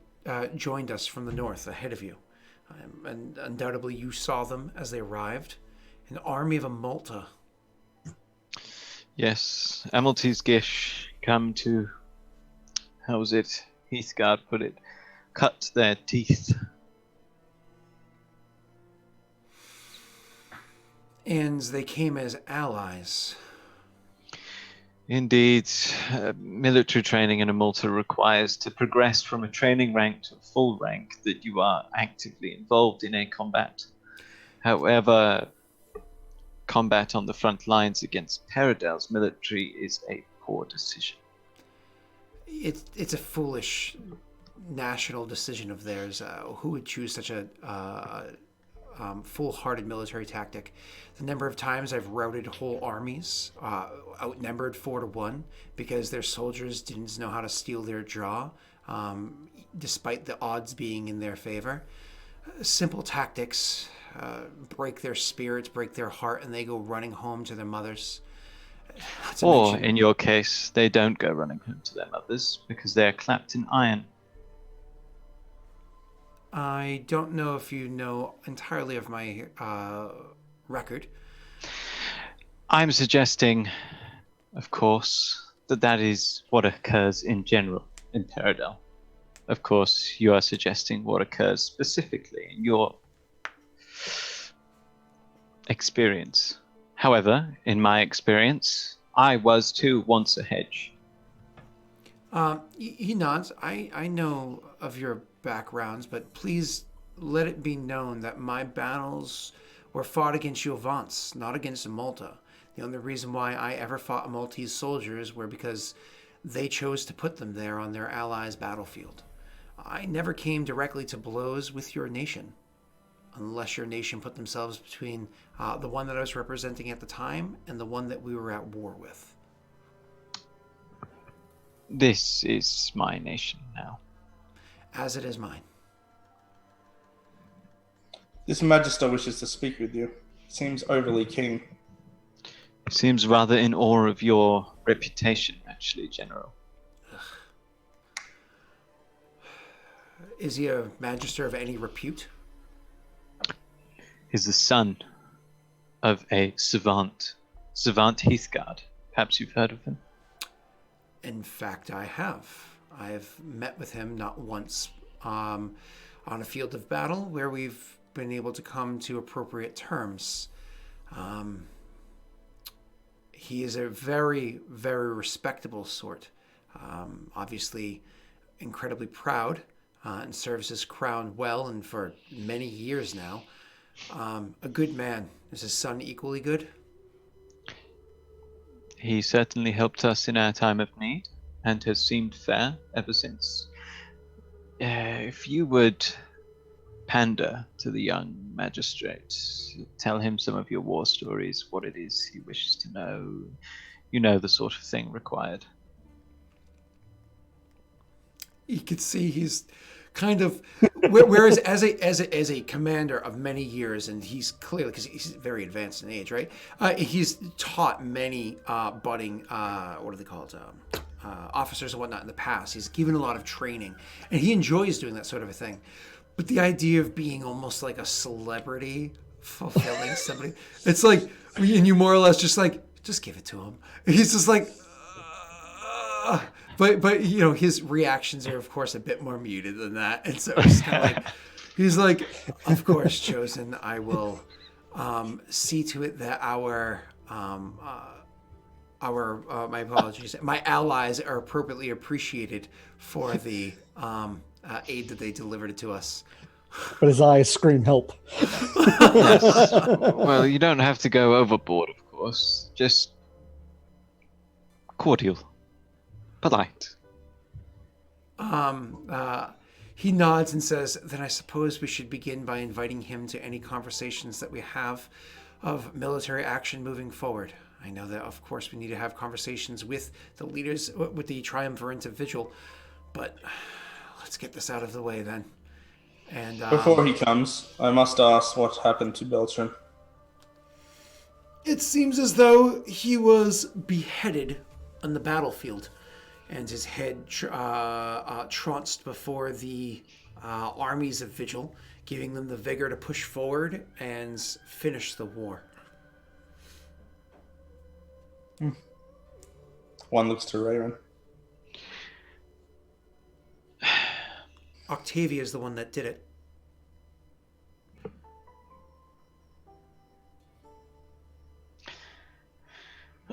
joined us from the north ahead of you. And undoubtedly you saw them as they arrived. An army of Amalta. Yes, Amalti's Gish come to, how was it, Heathguard put it, cut their teeth. And they came as allies. Indeed, military training in Amalta requires to progress from a training rank to a full rank that you are actively involved in a combat. However, combat on the front lines against Paradel's military is a poor decision. It's a foolish national decision of theirs. Who would choose such a full-hearted military tactic? The number of times I've routed whole armies, outnumbered 4-1, because their soldiers didn't know how to steal their jaw, despite the odds being in their favor. Simple tactics break their spirits, break their heart, and they go running home to their mothers. Or, in your case, they don't go running home to their mothers because they are clapped in iron. I don't know if you know entirely of my record. I'm suggesting, of course, that is what occurs in general in Paradel. Of course, you are suggesting what occurs specifically in your experience. However, in my experience, I was too once a hedge. He nods. I know of your backgrounds, but please let it be known that my battles were fought against Yovance, not against Amalta. The only reason why I ever fought Amaltese soldiers were because they chose to put them there on their allies' battlefield. I never came directly to blows with your nation, unless your nation put themselves between the one that I was representing at the time and the one that we were at war with. This is my nation now. As it is mine. This Magister wishes to speak with you. Seems overly keen. Seems rather in awe of your reputation, actually, General. Is he a magister of any repute? He's the son of a savant, Heathguard. Perhaps you've heard of him. In fact, I have. I've met with him not once on a field of battle where we've been able to come to appropriate terms. He is a very, very respectable sort. Obviously, incredibly proud and serves his crown well and for many years now. A good man. Is his son equally good? He certainly helped us in our time of need, and has seemed fair ever since. If you would pander to the young magistrate, tell him some of your war stories, what it is he wishes to know, you know, the sort of thing required. You could see he's kind of, whereas as a commander of many years, and he's clearly, because he's very advanced in age, right? He's taught many budding, what do they call it, officers and whatnot in the past. He's given a lot of training, and he enjoys doing that sort of a thing. But the idea of being almost like a celebrity fulfilling somebody, it's like, and you more or less just like, just give it to him. He's just like, but you know, his reactions are of course a bit more muted than that, and so it's kind of like, he's like, of course, Chosen, I will see to it that our my apologies, my allies are appropriately appreciated for the aid that they delivered to us. But his eyes scream help. Yes. Well, you don't have to go overboard, of course. Just cordial. Polite. He nods and says, then I suppose we should begin by inviting him to any conversations that we have of military action moving forward. I know that, of course, we need to have conversations with the leaders, with the Triumvirate of Vigil, but let's get this out of the way then. And Before he comes, I must ask what happened to Beltran. It seems as though he was beheaded on the battlefield, and his head trounced before the armies of Vigil, giving them the vigor to push forward and finish the war. One looks to Rayron. Octavia is the one that did it.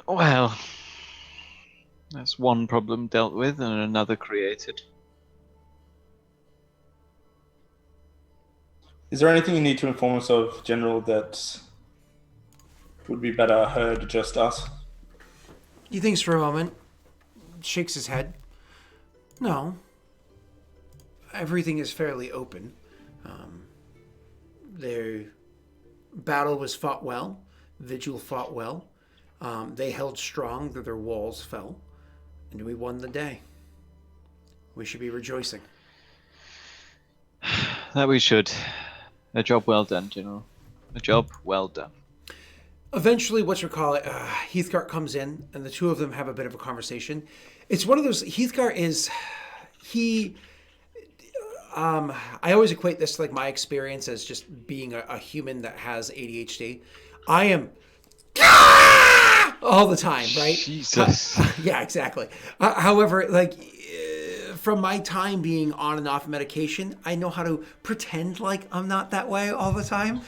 Well, that's one problem dealt with and another created. Is there anything you need to inform us of, General, that would be better heard just us? He thinks for a moment, shakes his head. No. Everything is fairly open. Their battle was fought well. Vigil fought well. They held strong, though their walls fell. And we won the day. We should be rejoicing. That we should. A job well done, General. A job well done. Eventually, Heathguard comes in, and the two of them have a bit of a conversation. It's one of those, Heathguard is, I always equate this to like my experience as just being a human that has ADHD. I am all the time, right? Jesus. Yeah, exactly. However, like from my time being on and off medication, I know how to pretend like I'm not that way all the time,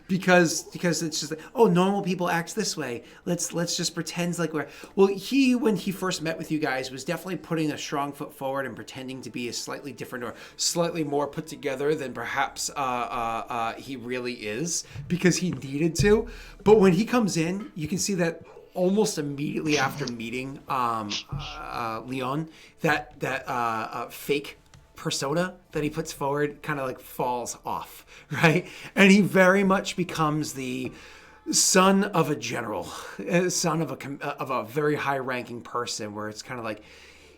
because it's just like, oh, normal people act this way. Let's just pretend like we're. Well, when he first met with you guys was definitely putting a strong foot forward and pretending to be a slightly different or slightly more put together than perhaps he really is, because he needed to. But when he comes in, you can see that almost immediately after meeting Leon, that fake persona that he puts forward kind of like falls off, right? And he very much becomes the son of a general, son of a very high-ranking person, where it's kind of like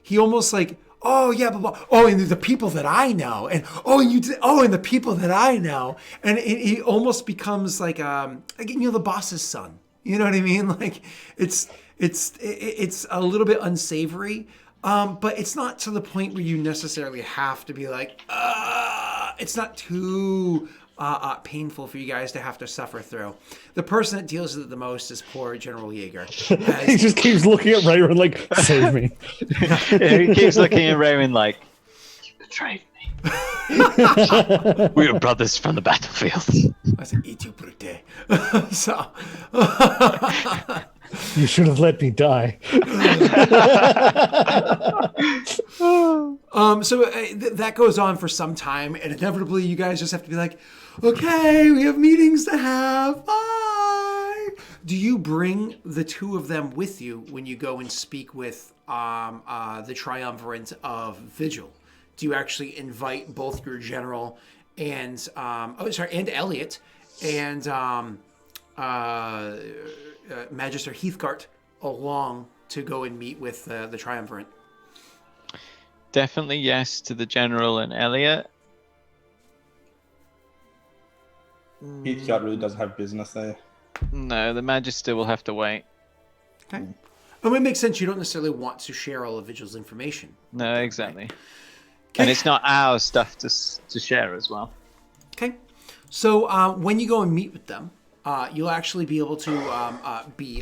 he almost like oh yeah, blah, blah. Oh, and the people that I know, and oh, and you did, oh, and the people that I know, and it almost becomes like the boss's son. You know what I mean? Like it's a little bit unsavory, but it's not to the point where you necessarily have to be like, it's not too painful for you guys to have to suffer through. The person that deals with it the most is poor General Jaeger. He just keeps looking at Rayron like, save me. Yeah, he keeps looking at Raymond like, you betrayed me. We are brothers from the battlefield. I said, "Et tu brute." So, You should have let me die. That goes on for some time, and inevitably you guys just have to be like, okay, we have meetings to have. Bye. Do you bring the two of them with you when you go and speak with the triumvirate of Vigil? Do you actually invite both your general and and Elliot and Magister Heathcart along to go and meet with the triumvirate? Definitely yes to the general and Elliot. Heathcart really doesn't have business there. No, the Magister will have to wait. Okay. I mean, it makes sense. You don't necessarily want to share all of Vigil's information. No, exactly. Okay. And it's not our stuff to share as well. Okay. So when you go and meet with them, you'll actually be able to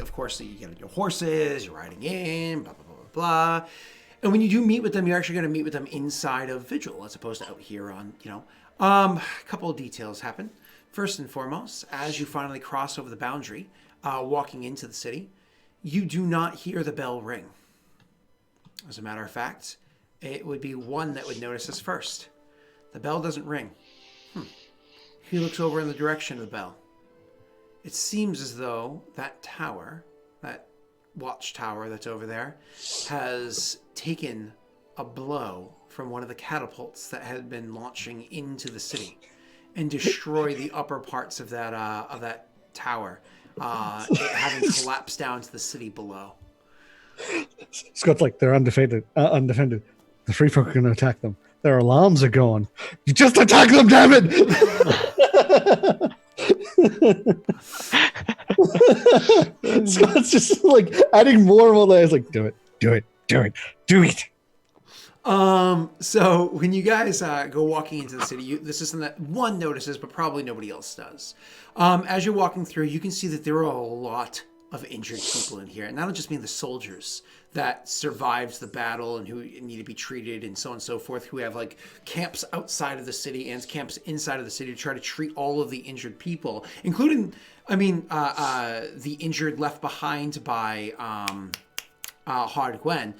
of course, you get on your horses, you're riding in, blah, blah, blah, blah, blah. And when you do meet with them, you're actually going to meet with them inside of Vigil as opposed to out here on, a couple of details happen. First and foremost, as you finally cross over the boundary, walking into the city, you do not hear the bell ring. As a matter of fact, it would be one that would notice this first. The bell doesn't ring. He looks over in the direction of the bell. It seems as though that tower, that watchtower that's over there, has taken a blow from one of the catapults that had been launching into the city and destroy the upper parts of that tower, it having collapsed down to the city below. Scott's like, they're undefended. The free folk are going to attack them. Their alarms are going. You just attack them, damn it! Scott's just like adding more and more layers. Like, do it. So when you guys go walking into the city, this is something that one notices, but probably nobody else does. As you're walking through, you can see that there are a lot of injured people in here, and that'll just mean the soldiers that survived the battle and who need to be treated and so on and so forth, who have like camps outside of the city and camps inside of the city to try to treat all of the injured people, including, the injured left behind by Haude Gwenh.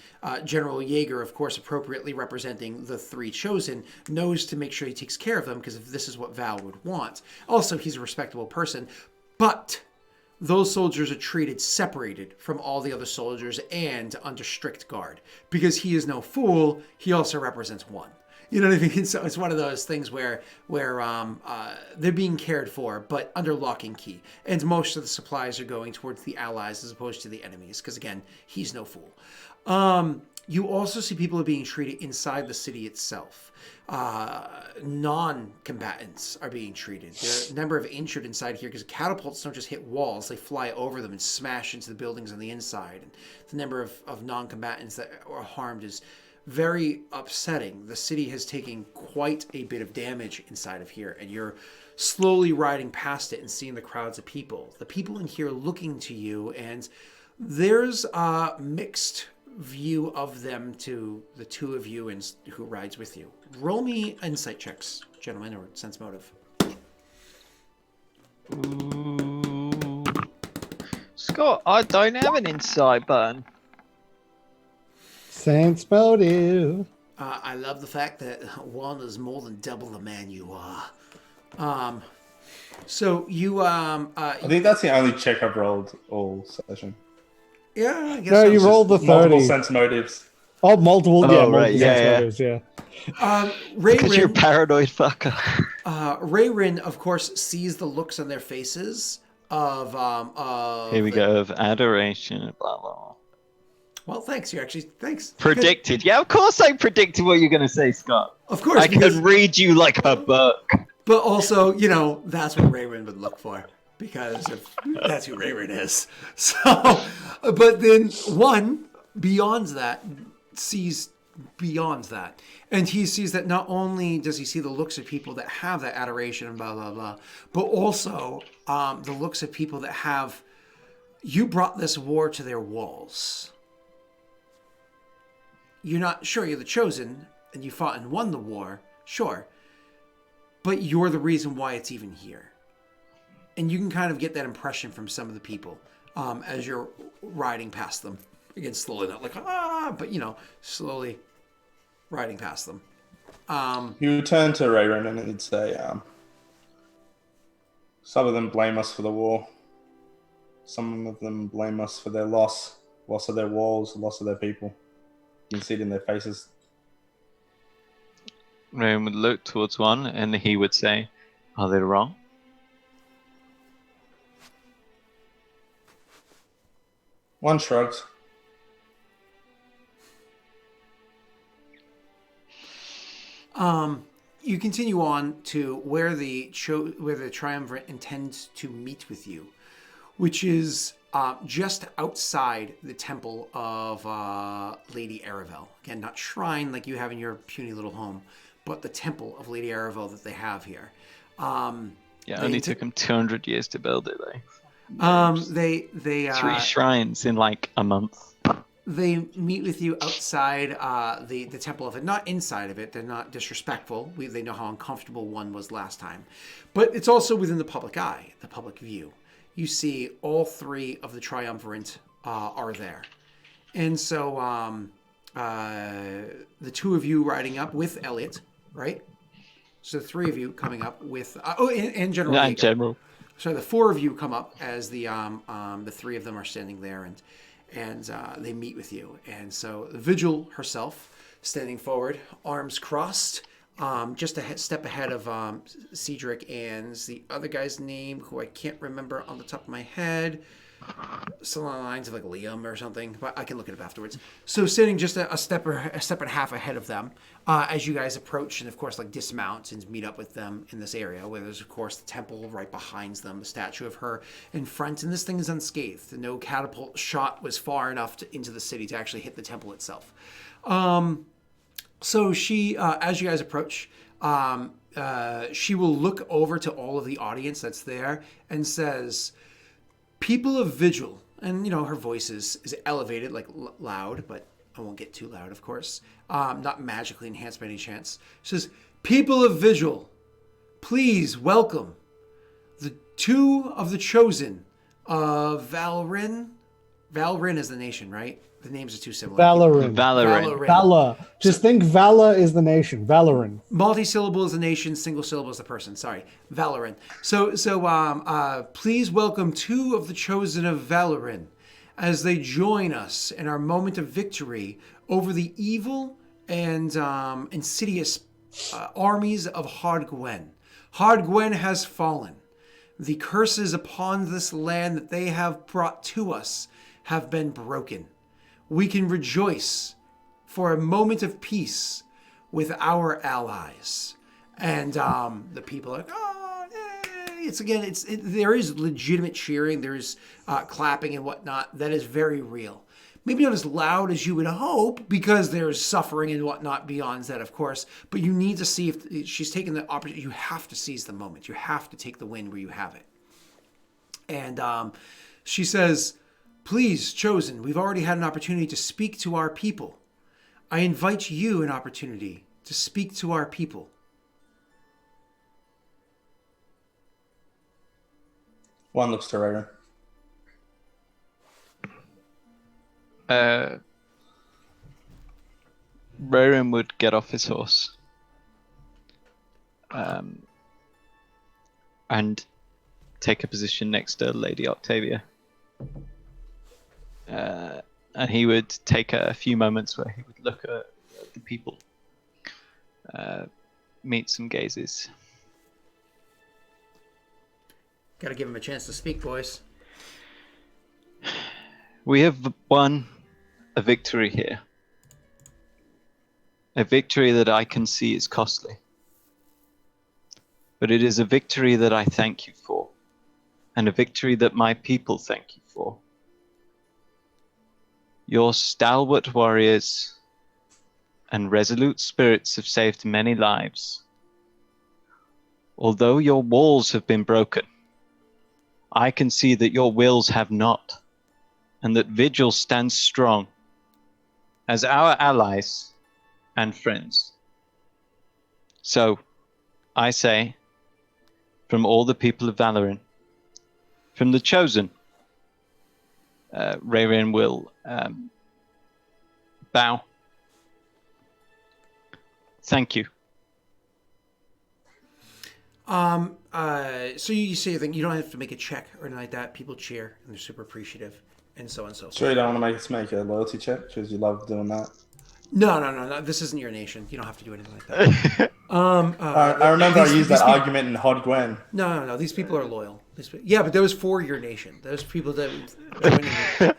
General Jaeger, of course, appropriately representing the three chosen, knows to make sure he takes care of them because if this is what Val would want. Also, he's a respectable person, but those soldiers are treated separated from all the other soldiers and under strict guard. Because he is no fool, he also represents one. You know what I mean? So it's one of those things where they're being cared for, but under lock and key. And most of the supplies are going towards the allies as opposed to the enemies. Because again, he's no fool. You also see people are being treated inside the city itself. Non-combatants are being treated. There are a number of injured inside here because catapults don't just hit walls. They fly over them and smash into the buildings on the inside. And the number of non-combatants that are harmed is very upsetting. The city has taken quite a bit of damage inside of here, and you're slowly riding past it and seeing the crowds of people. The people in here looking to you, and there's a mixed view of them to the two of you and who rides with you. Roll me insight checks, gentlemen, or sense motive. Ooh. Scott, I don't have an insight button. Sense motive. I love the fact that one is more than double the man you are. So you I think that's the only check I've rolled all session. yeah, I guess No, so. you rolled the Multiple 30. sense motives. Oh, multiple. Oh, Yeah, right, multiple yeah, sense yeah. motives, yeah. Because you're a Rayrin, paranoid fucker. Rayrin, of course, sees the looks on their faces of Here we go, of adoration, blah, blah. Well, thanks. Thanks. Predicted. Yeah, of course I predicted what you're going to say, Scott. Of course, I can read you like a book. But also, that's what Raywin would look for, because that's who Raywin is. So, but then one beyond that sees beyond that. And he sees that not only does he see the looks of people that have that adoration and blah, blah, blah, but also the looks of people that have, you brought this war to their walls. You're not sure you're the chosen, and you fought and won the war, sure. But you're the reason why it's even here. And you can kind of get that impression from some of the people as you're riding past them. Again, slowly, not like, but, slowly riding past them. He would turn to Rayron and he'd say, some of them blame us for the war. Some of them blame us for their loss of their walls, loss of their people. You can see it in their faces. Raymond would look towards one and he would say, are they wrong? One shrugs. You continue on to where the triumvirate intends to meet with you, which is just outside the temple of Lady Aravel. Again, not shrine like you have in your puny little home, but the temple of Lady Aravel that they have here. Only took them 200 years to build it, though. They 3 shrines in like a month. They meet with you outside the temple of it, not inside of it. They're not disrespectful. They know how uncomfortable one was last time. But it's also within the public eye, the public view. You see all 3 of the triumvirate are there. And so the 2 of you riding up with Elliot, right? So the 3 of you coming up with... and General Not Vega. General. So the 4 of you come up as the 3 of them are standing there, and they meet with you. And so the Vigil herself, standing forward, arms crossed, just a step ahead of Cedric and the other guy's name, who I can't remember on the top of my head. Still along the lines of like Liam or something, but I can look it up afterwards. So standing just a step and a half ahead of them, as you guys approach and of course like dismount and meet up with them in this area, where there's of course the temple right behind them, the statue of her in front, and this thing is unscathed. No catapult shot was far enough into the city to actually hit the temple itself. So she, as you guys approach, she will look over to all of the audience that's there and says, "People of Vigil," and her voice is elevated, like loud, but I won't get too loud, of course. Not magically enhanced by any chance. She says, "People of Vigil, please welcome the 2 of the chosen of Valrin." Valrin is the nation, right? The names are too similar. Valorin. Valor. Just think Valor is the nation. Valorin. Multi-syllable is the nation, single syllable is the person. Sorry. Valorin. So please welcome 2 of the chosen of Valorin as they join us in our moment of victory over the evil and insidious armies of Haude Gwenh. Haude Gwenh has fallen. The curses upon this land that they have brought to us have been broken. We can rejoice for a moment of peace with our allies. And the people are like, oh, yay. There is legitimate cheering. There's clapping and whatnot. That is very real. Maybe not as loud as you would hope, because there's suffering and whatnot beyond that, of course. But you need to see if she's taken the opportunity. You have to seize the moment. You have to take the win where you have it. And she says, "Please, chosen, we've already had an opportunity to speak to our people. I invite you an opportunity to speak to our people." One looks to Rayron. Roran would get off his horse and take a position next to Lady Octavia. And he would take a few moments where he would look at the people, meet some gazes. Gotta give him a chance to speak, boys. We have won a victory here. A victory that I can see is costly. But it is a victory that I thank you for, and a victory that my people thank you for. Your stalwart warriors and resolute spirits have saved many lives. Although your walls have been broken, I can see that your wills have not, and that Vigil stands strong as our allies and friends. So, I say, from all the people of Valorin, from the Chosen, wherein will bow. Thank you. So you say you don't have to make a check or anything like that. People cheer and they're super appreciative, and so on and so forth. Sure, you don't want to make us make a loyalty check because you love doing that. No. This isn't your nation. You don't have to do anything like that. I remember I used that argument in Haude Gwenh. No. These people are loyal. Yeah, but that was for your nation. Those people that. Yeah.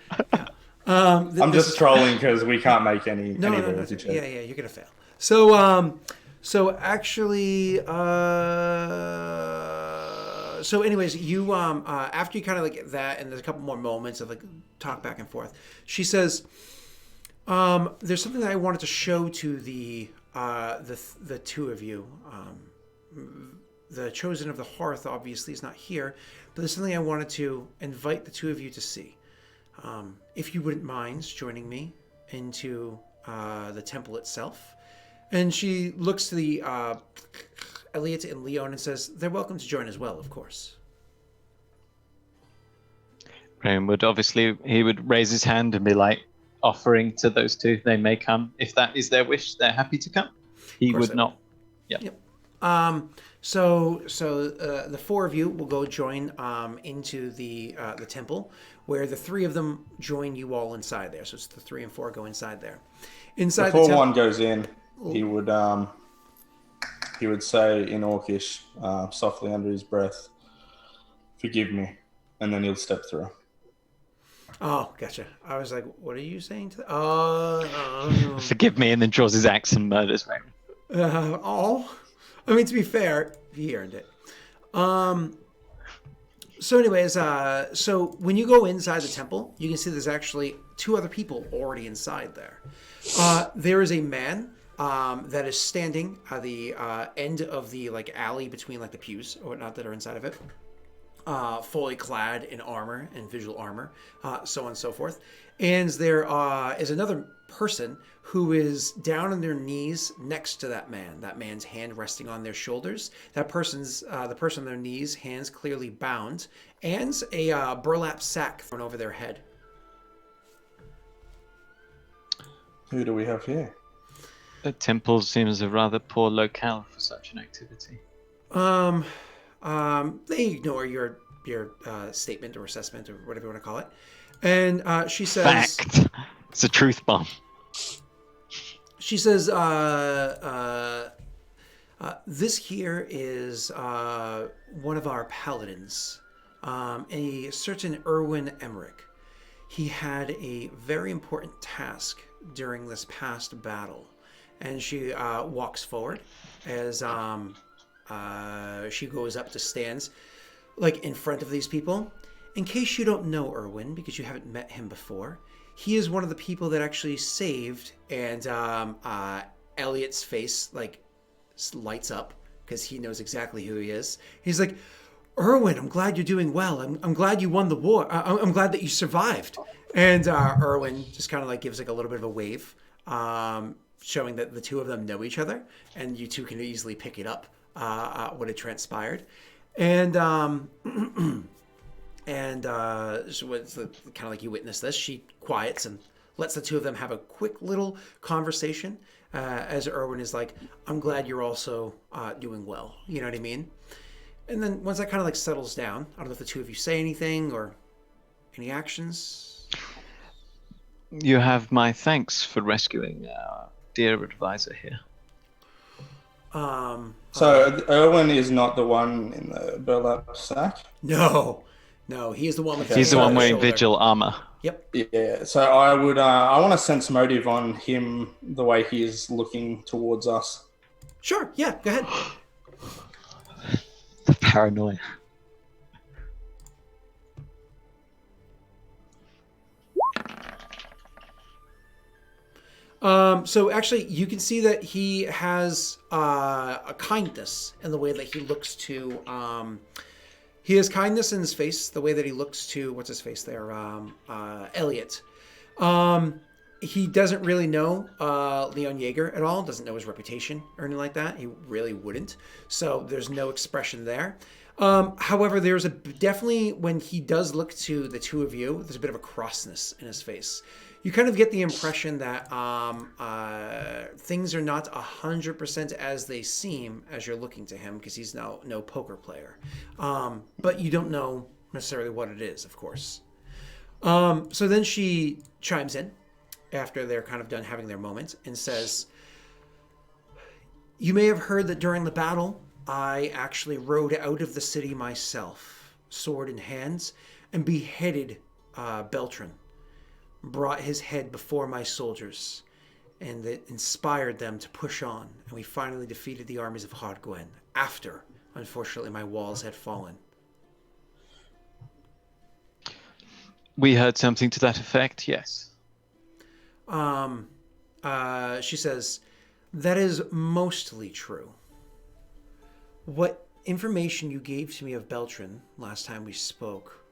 I'm just trolling because we can't make any loyalty checks. Yeah, you're gonna fail. So actually, so anyways, you after you kind of like that, and there's a couple more moments of like talk back and forth. She says, "There's something that I wanted to show to the two of you. The Chosen of the Hearth obviously is not here, but there's something I wanted to invite the two of you to see. If you wouldn't mind joining me into the temple itself." And she looks to the Elliot and Leon and says, "They're welcome to join as well, of course." Graham would obviously, he would raise his hand and be like offering to those two. They may come. If that is their wish, they're happy to come. He would not. Yep. So the four of you will go join into the temple, where the three of them join you all inside there. So it's the 3 and 4 go inside there. Inside Before the temple, one goes in, he would say in Orcish, softly under his breath, "Forgive me," and then he'll step through. Oh, gotcha. I was like, "What are you saying to?" Forgive me, and then draws his axe and murders Raymond. I mean, to be fair, he earned it. So anyways, so when you go inside the temple, you can see there's actually 2 other people already inside there. There is a man that is standing at the end of the like alley between like the pews or whatnot that are inside of it, fully clad in armor and visual armor, so on and so forth. And there is another person who is down on their knees next to that man. That man's hand resting on their shoulders. That person's the person on their knees, hands clearly bound, and a burlap sack thrown over their head. Who do we have here? The temple seems a rather poor locale for such an activity. They ignore your statement or assessment or whatever you want to call it, and she says, "Fact, it's a truth bomb." She says, "This here is one of our paladins, a certain Erwin Emmerich. He had a very important task during this past battle." And she walks forward as she goes up to stands like in front of these people. In case you don't know Erwin, because you haven't met him before, he is one of the people that actually saved, and Elliot's face like lights up because he knows exactly who he is. He's like, "Erwin, I'm glad you're doing well. I'm glad you won the war. I'm glad that you survived." And Erwin just kind of like gives like a little bit of a wave, showing that the two of them know each other, and you two can easily pick it up what had transpired. And so it's kind of like you witness this. She quiets and lets the two of them have a quick little conversation as Erwin is like, "I'm glad you're also doing well." You know what I mean? And then once that kind of like settles down, I don't know if the two of you say anything or any actions. You have my thanks for rescuing our dear advisor here. So Erwin is not the one in the burlap sack? No, he is the one with He's the one wearing shoulder. vigil armor. Yep. Yeah, so I would. I want to sense motive on him, the way he is looking towards us. Sure. Yeah. Go ahead. The paranoia. So actually, you can see that he has a kindness in the way that he looks to. He has kindness in his face, the way that he looks to what's his face there, Elliot. He doesn't really know Leon Jaeger at all. Doesn't know his reputation or anything like that. He really wouldn't. So there's no expression there. However, there's definitely when he does look to the two of you, there's a bit of a crossness in his face. You kind of get the impression that things are not 100% as they seem as you're looking to him, because he's now no poker player. But you don't know necessarily what it is, of course. So then she chimes in after they're kind of done having their moment and says, "You may have heard that during the battle, I actually rode out of the city myself, sword in hands, and beheaded Beltran. Brought his head before my soldiers, and that inspired them to push on, and we finally defeated the armies of Haude Gwenh after, unfortunately, my walls had fallen." We heard something to that effect, yes. She says, "That is mostly true. What information you gave to me of Beltran last time we spoke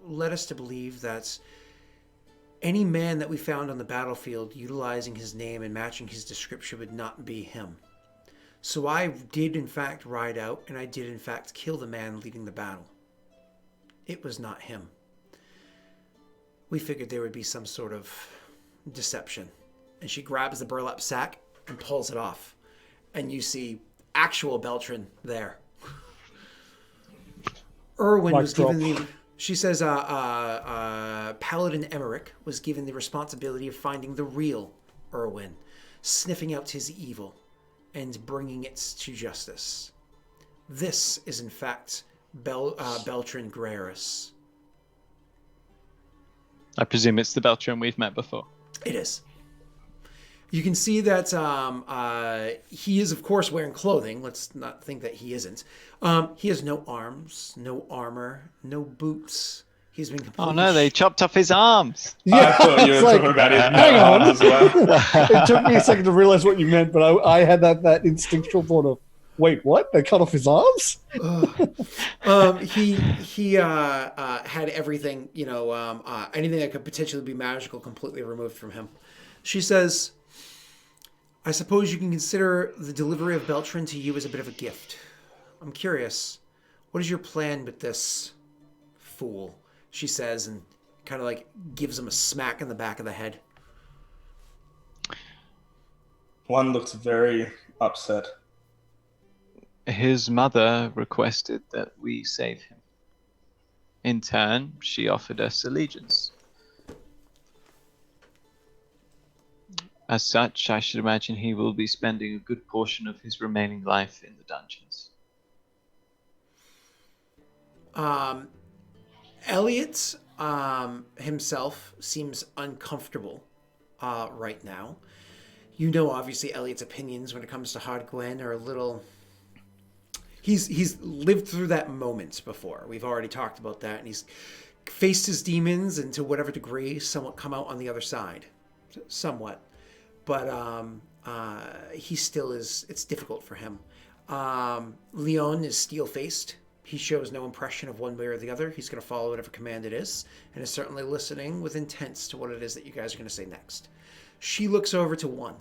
led us to believe that any man that we found on the battlefield utilizing his name and matching his description would not be him. So I did in fact ride out, and I did in fact kill the man leading the battle. It was not him. We figured there would be some sort of deception." And she grabs the burlap sack and pulls it off. And you see actual Beltran there. Erwin was given the... She says Paladin Emmerich was given the responsibility of finding the real Erwin, sniffing out his evil, and bringing it to justice. This is in fact Beltran Grearis. I presume it's the Beltran we've met before. It is. You can see that he is, of course, wearing clothing. Let's not think that he isn't. He has no arms, no armor, no boots. He's been completely... Oh no, they chopped off his arms. I thought you were talking about his hang on. as well. It took me a second to realize what you meant, but I had that instinctual thought of, wait, what? They cut off his arms? He had everything, anything that could potentially be magical completely removed from him. She says, "I suppose you can consider the delivery of Beltran to you as a bit of a gift. I'm curious, what is your plan with this fool?" she says, and kind of like gives him a smack in the back of the head. One looks very upset. His mother requested that we save him. In turn, she offered us allegiance. As such, I should imagine he will be spending a good portion of his remaining life in the dungeons. Elliot himself seems uncomfortable right now. Obviously, Elliot's opinions when it comes to Haude Gwenh are a little... He's lived through that moment before. We've already talked about that, and he's faced his demons, and to whatever degree, somewhat come out on the other side. Somewhat. But he still is... It's difficult for him. Leon is steel-faced. He shows no impression of one way or the other. He's going to follow whatever command it is, and is certainly listening with intents to what it is that you guys are going to say next. She looks over to One.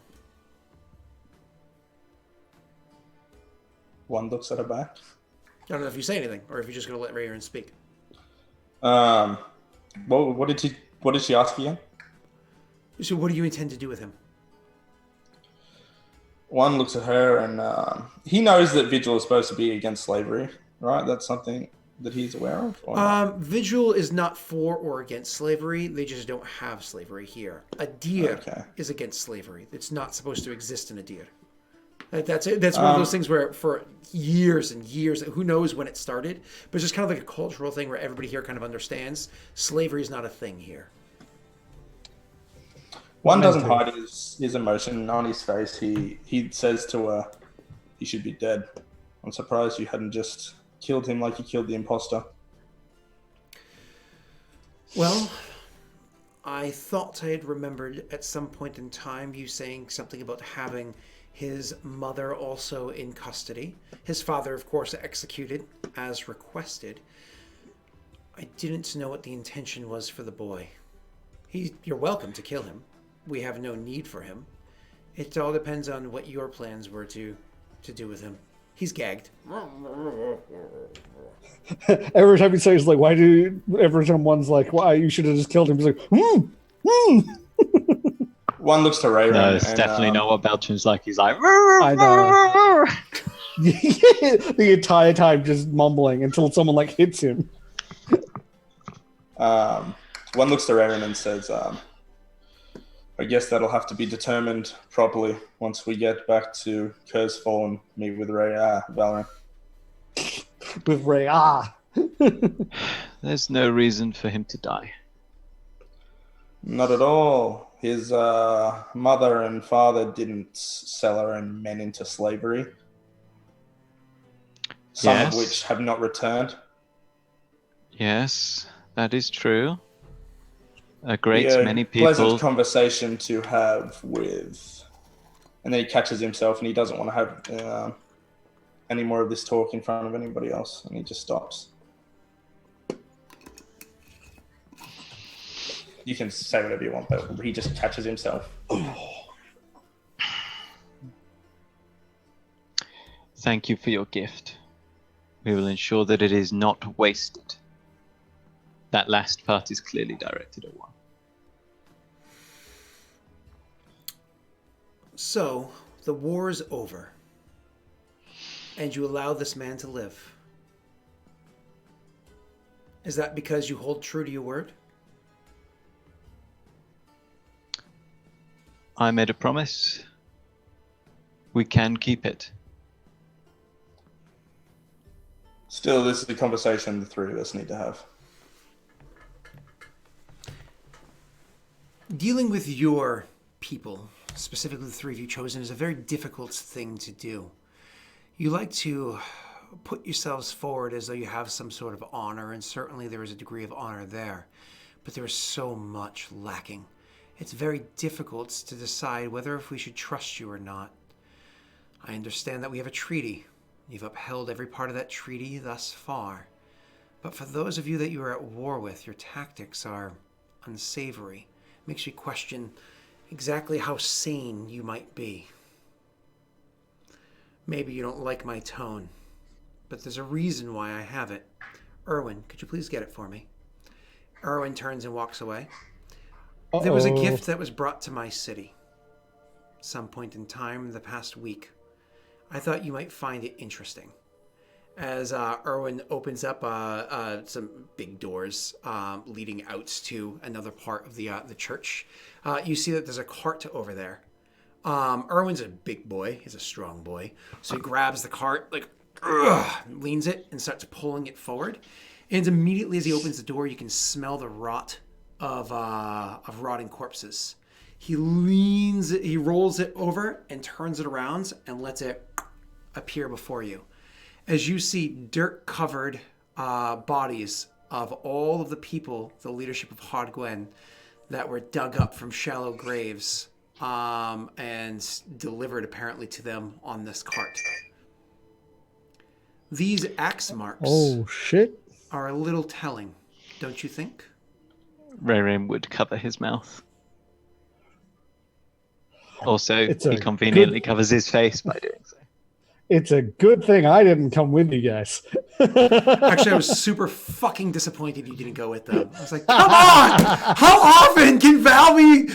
One looks at her back. I don't know if you say anything, or if you're just going to let Wherein speak. What did she ask again? So what do you intend to do with him? One looks at her, and he knows that Vigil is supposed to be against slavery, right? That's something that he's aware of? Or not? Vigil is not for or against slavery. They just don't have slavery here. Adir is against slavery. It's not supposed to exist in Adir. That's it. That's one of those things where for years and years, who knows when it started, but it's just kind of like a cultural thing where everybody here kind of understands slavery is not a thing here. One doesn't Lamenting. hide his emotion on his face. He says to her, "He should be dead. I'm surprised you hadn't just killed him like you killed the imposter." Well, I thought I had remembered at some point in time you saying something about having his mother also in custody. His father, of course, executed as requested. I didn't know what the intention was for the boy. You're welcome to kill him. We have no need for him. It all depends on what your plans were to do with him. He's gagged. Every time he says, like, every time one's like, why, you should have just killed him, he's like, One looks to Ray. No, it's definitely not what Belcham's like. He's like, I know. The entire time just mumbling until someone, like, hits him. One looks to Rayron and says, I guess that'll have to be determined properly once we get back to Kurzfall and meet with Valorant. With Ray, There's no reason for him to die. Not at all. His mother and father didn't sell her own men into slavery. Some Yes. of which have not returned. Yes, that is true. A great Yeah, many pleasant people. conversation to have with, and then he catches himself and he doesn't want to have any more of this talk in front of anybody else, and he just stops. You can say whatever you want, but he just catches himself. Thank you for your gift. We will ensure that it is not wasted. That last part is clearly directed at one. So, the war is over. And you allow this man to live. Is that because you hold true to your word? I made a promise. We can keep it. Still, this is a conversation the three of us need to have. Dealing with your people, specifically the three of you chosen, is a very difficult thing to do. You like to put yourselves forward as though you have some sort of honor, and certainly there is a degree of honor there, but there is so much lacking. It's very difficult to decide whether if we should trust you or not. I understand that we have a treaty. You've upheld every part of that treaty thus far. But for those of you that you are at war with, your tactics are unsavory. Makes you question exactly how sane you might be. Maybe you don't like my tone, but there's a reason why I have it. Erwin, could you please get it for me? Erwin turns and walks away. There was a gift that was brought to my city some point in time in the past week. I thought you might find it interesting. As Erwin opens up some big doors leading out to another part of the church, you see that there's a cart over there. Erwin's a big boy. He's a strong boy. So he grabs the cart, leans it, and starts pulling it forward. And immediately as he opens the door, you can smell the rot of rotting corpses. He rolls it over and turns it around and lets it appear before you. As you see dirt-covered bodies of all of the people, the leadership of Haude Gwenh, that were dug up from shallow graves and delivered apparently to them on this cart. These axe marks are a little telling, don't you think? Rayrim would cover his mouth. Also, It's he a conveniently covers his face by doing so. It's a good thing I didn't come with you guys. Actually, I was super fucking disappointed you didn't go with them. I was like, come on! How often can Val be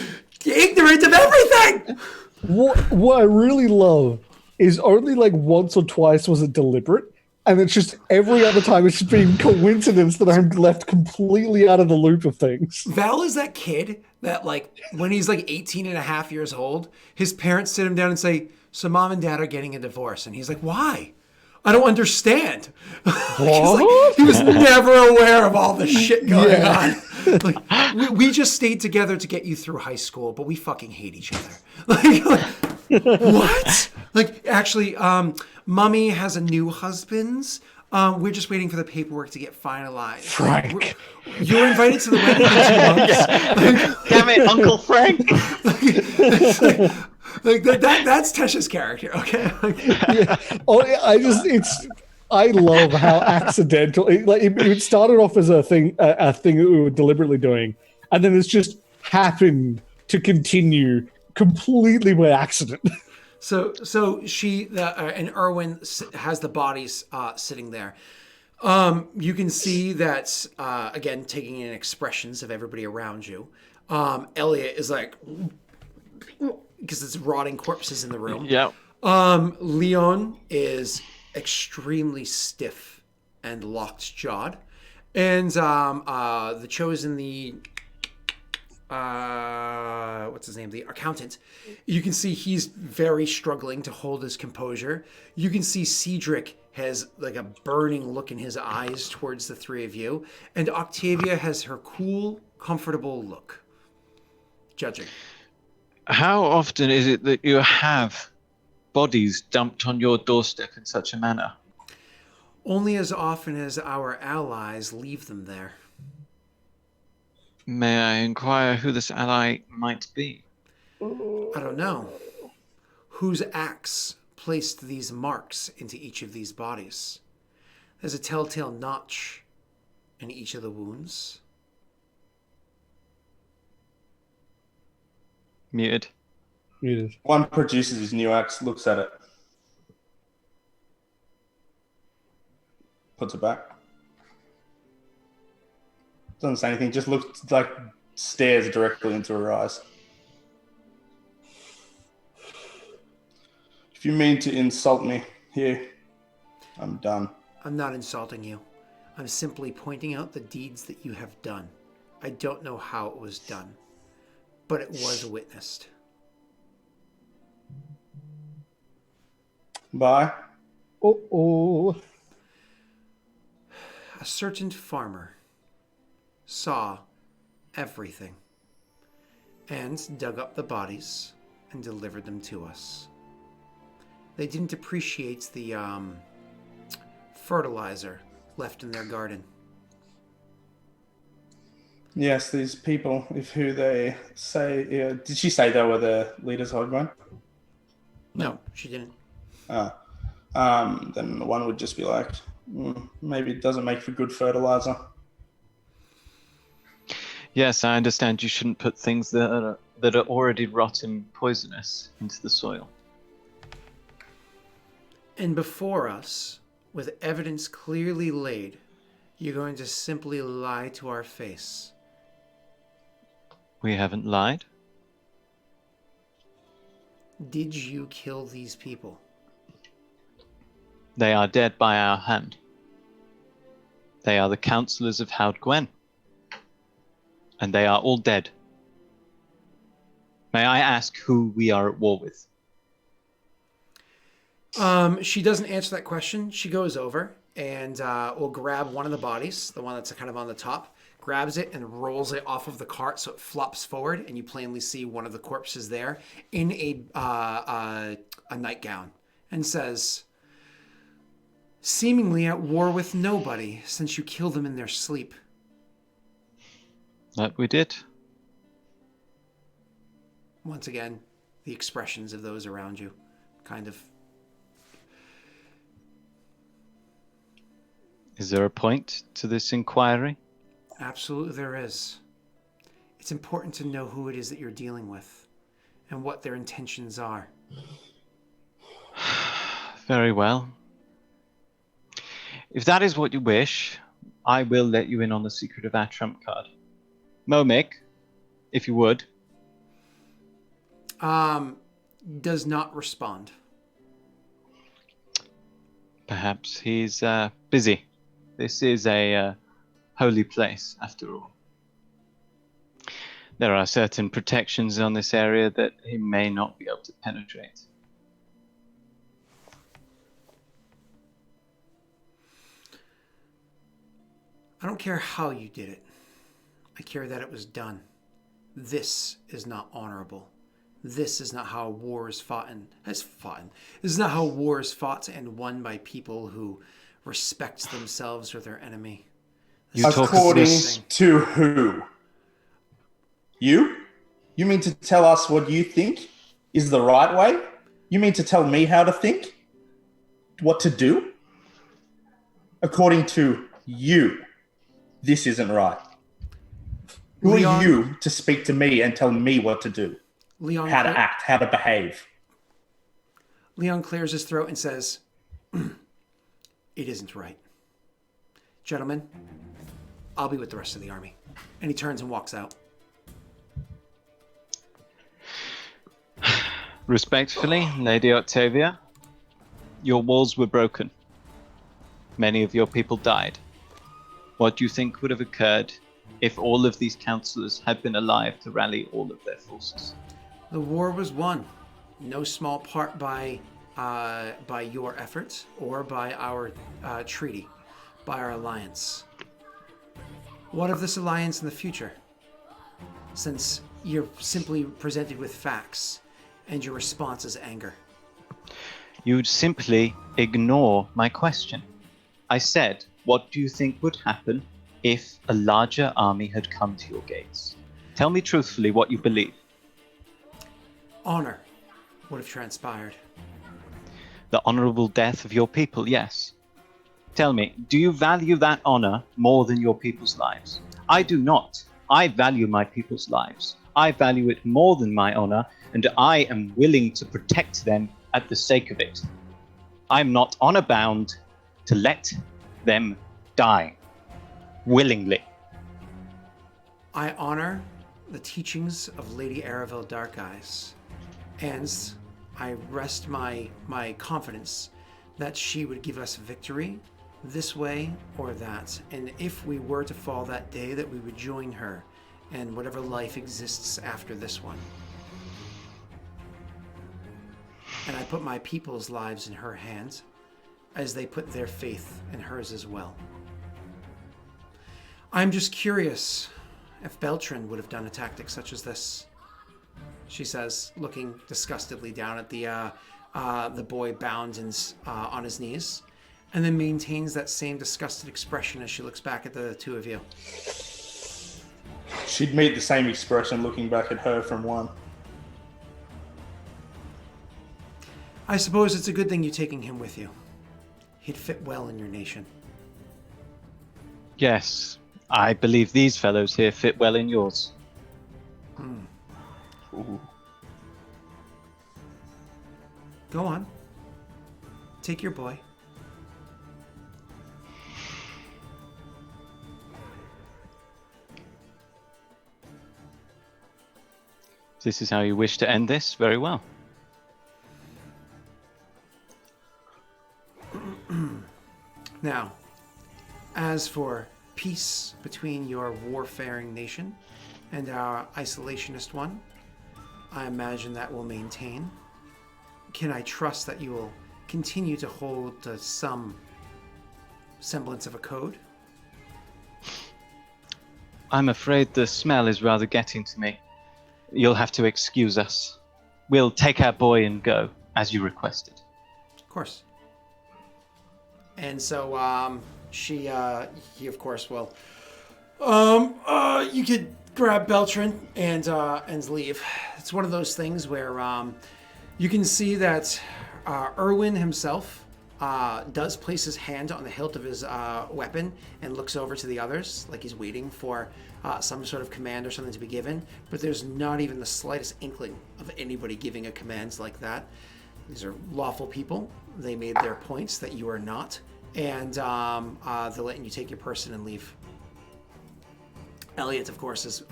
ignorant of everything? What I really love is only like once or twice was it deliberate, and it's just every other time it's just been coincidence that I'm left completely out of the loop of things. Val is that kid that, like, when he's like 18 and a half years old, his parents sit him down and say, so mom and dad are getting a divorce. And he's like, why? I don't understand. He was never aware of all the shit going on. Like, we just stayed together to get you through high school, but we fucking hate each other. Like, what? Like, actually, Mummy has a new husband. We're just waiting for the paperwork to get finalized. Frank. You're invited to the wedding in 2 months. Damn it, Uncle Frank! That's Tesh's character, okay? Yeah. Oh, I love how accidental. It started off as a thing that we were deliberately doing, and then it's just happened to continue completely by accident. So she and Erwin has the bodies sitting there. You can see that again, taking in expressions of everybody around you. Elliot is like, because it's rotting corpses in the room. Yeah. Leon is extremely stiff and locked jawed, and the chosen what's his name? The accountant. You can see he's very struggling to hold his composure. You can see Cedric has like a burning look in his eyes towards the three of you, and Octavia has her cool, comfortable look. Judging. How often is it that you have bodies dumped on your doorstep in such a manner? Only as often as our allies leave them there. May I inquire who this ally might be? I don't know. Whose axe placed these marks into each of these bodies? There's a telltale notch in each of the wounds. Muted. One produces his new axe, looks at it, puts it back. Doesn't say anything, just looks like stares directly into her eyes. If you mean to insult me here, I'm done. I'm not insulting you. I'm simply pointing out the deeds that you have done. I don't know how it was done, but it was witnessed. Bye. Oh. A certain farmer saw everything and dug up the bodies and delivered them to us. They didn't appreciate the fertilizer left in their garden. Yes, these people, if who they say... did she say they were the leaders, Haude Gwenh? No, she didn't. Then one would just be like, maybe it doesn't make for good fertilizer. Yes, I understand you shouldn't put things that are already rotten, poisonous into the soil. And before us, with evidence clearly laid, you're going to simply lie to our face. We haven't lied. Did you kill these people? They are dead by our hand. They are the counselors of Haude Gwenh. And they are all dead. May I ask who we are at war with? She doesn't answer that question. She goes over and will grab one of the bodies, the one that's kind of on the top, grabs it and rolls it off of the cart so it flops forward, and you plainly see one of the corpses there in a nightgown, and says, seemingly at war with nobody since you killed them in their sleep. That we did. Once again, the expressions of those around you kind of... Is there a point to this inquiry? Absolutely there is. It's important to know who it is that you're dealing with and what their intentions are. Very well. If that is what you wish, I will let you in on the secret of our trump card. Momik, if you would. Does not respond. Perhaps he's busy. This is a holy place, after all. There are certain protections on this area that he may not be able to penetrate. I don't care how you did it. I care that it was done. This is not honorable. This is not how war is fought and has fought. This is not how war is fought and won by people who respect themselves or their enemy. You talk of According this. to who? You? You mean to tell us what you think is the right way? You mean to tell me how to think? What to do? According to you, this isn't right. Who Leon- are you to speak to me and tell me what to do? Leon How to act, how to behave? Leon clears his throat and says, it isn't right. Gentlemen, I'll be with the rest of the army. And he turns and walks out. Respectfully, Lady Octavia, your walls were broken. Many of your people died. What do you think would have occurred if all of these councillors had been alive to rally all of their forces? The war was won, no small part by your efforts or by our treaty, by our alliance. What of this alliance in the future? Since you're simply presented with facts and your response is anger. You'd simply ignore my question. I said, what do you think would happen if a larger army had come to your gates? Tell me truthfully what you believe. Honor would have transpired. The honorable death of your people, yes. Tell me, do you value that honor more than your people's lives? I do not. I value my people's lives. I value it more than my honor, and I am willing to protect them at the sake of it. I'm not honor bound to let them die willingly. I honor the teachings of Lady Aravel Darkeyes, and I rest my confidence that she would give us victory this way or that, and if we were to fall that day, that we would join her in whatever life exists after this one. And I put my people's lives in her hands as they put their faith in hers as well. I'm just curious if Beltran would have done a tactic such as this, she says, looking disgustedly down at the boy bound on his knees, and then maintains that same disgusted expression as she looks back at the two of you. She'd meet the same expression looking back at her from one. I suppose it's a good thing you're taking him with you. He'd fit well in your nation. Yes, I believe these fellows here fit well in yours. Ooh. Go on. Take your boy. If this is how you wish to end this, very well. Now, as for peace between your warfaring nation and our isolationist one, I imagine that will maintain. Can I trust that you will continue to hold to some semblance of a code? I'm afraid the smell is rather getting to me. You'll have to excuse us. We'll take our boy and go, as you requested. Of course. And so he of course will. You could grab Beltran and leave. It's one of those things where you can see that Erwin himself does place his hand on the hilt of his weapon and looks over to the others like he's waiting for some sort of command or something to be given, but there's not even the slightest inkling of anybody giving a command like that. These are lawful people. They made their points that you are not, and they're letting you take your person and leave. Elliot, of course, is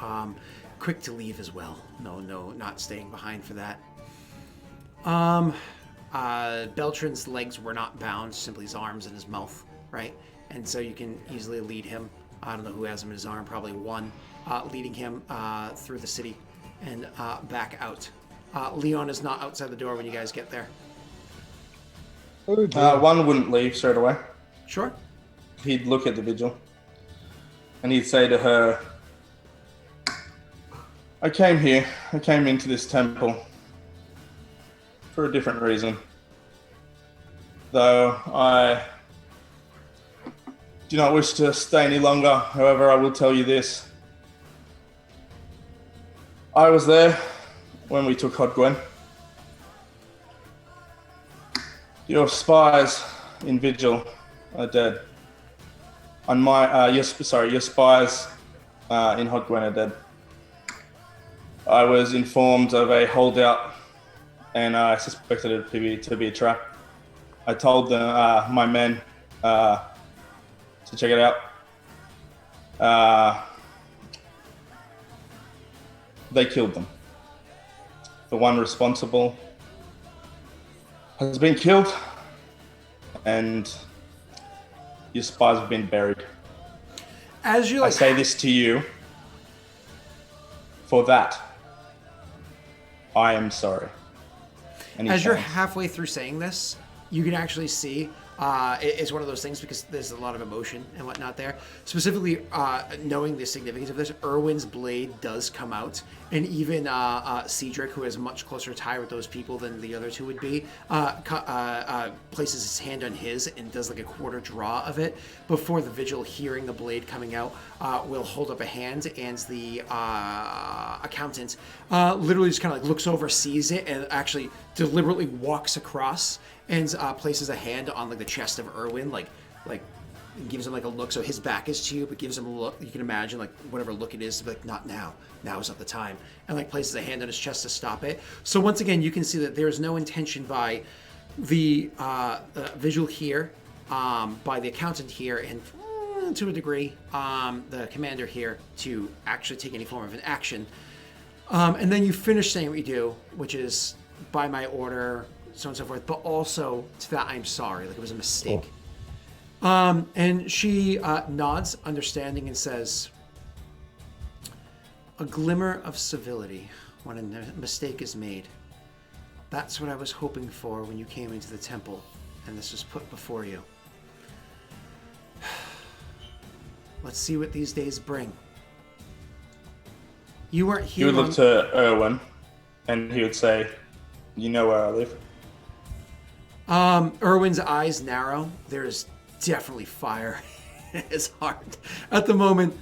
quick to leave as well. No, not staying behind for that. Beltran's legs were not bound, simply his arms and his mouth, right? And so you can easily lead him. I don't know who has him in his arm, probably one, leading him through the city and back out. Leon is not outside the door when you guys get there. Oh, dear. One wouldn't leave straight away. Sure. He'd look at the vigil and he'd say to her, I came here. I came into this temple for a different reason. Though I do not wish to stay any longer. However, I will tell you this. I was there when we took Haude Gwenh. Your spies in Vigil are dead. On my, your spies in Haude Gwenh are dead. I was informed of a holdout, and I suspected it to be a trap. I told my men to check it out. They killed them. The one responsible has been killed, and your spies have been buried. As you I say this to you. For that, I am sorry. As you're halfway through saying this, you can actually see it's one of those things because there's a lot of emotion and whatnot there. Specifically, knowing the significance of this, Erwin's blade does come out, and even Cedric, who has a much closer tie with those people than the other two would be, places his hand on his and does like a quarter draw of it. Before the Vigil, hearing the blade coming out, will hold up a hand, and the accountant literally just kind of like looks over, sees it, and actually deliberately walks across and places a hand on like the chest of Erwin, like gives him like a look. So his back is to you, but gives him a look. You can imagine like whatever look it is, to be like, not now. Now is not the time. And like places a hand on his chest to stop it. So once again, you can see that there is no intention by the Vigil here, by the accountant here, and to a degree, the commander here to actually take any form of an action. And then you finish saying what you do, which is by my order, so on and so forth, but also to that I'm sorry, like it was a mistake. Oh. And she nods, understanding, and says, a glimmer of civility when a mistake is made. That's what I was hoping for when you came into the temple, and this was put before you. Let's see what these days bring. You weren't here. He would look to Erwin, and he would say, you know where I live? Erwin's eyes narrow. There's definitely fire in his heart at the moment.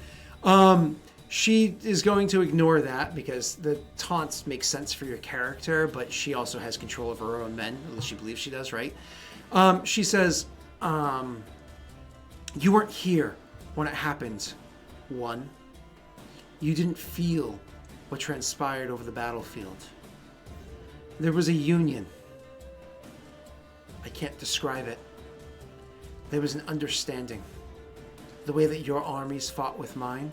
She is going to ignore that because the taunts make sense for your character, but she also has control over her own men, at least she believes she does, right? She says, you weren't here when it happened. One, you didn't feel what transpired over the battlefield. There was a union. I can't describe it. There was an understanding. The way that your armies fought with mine,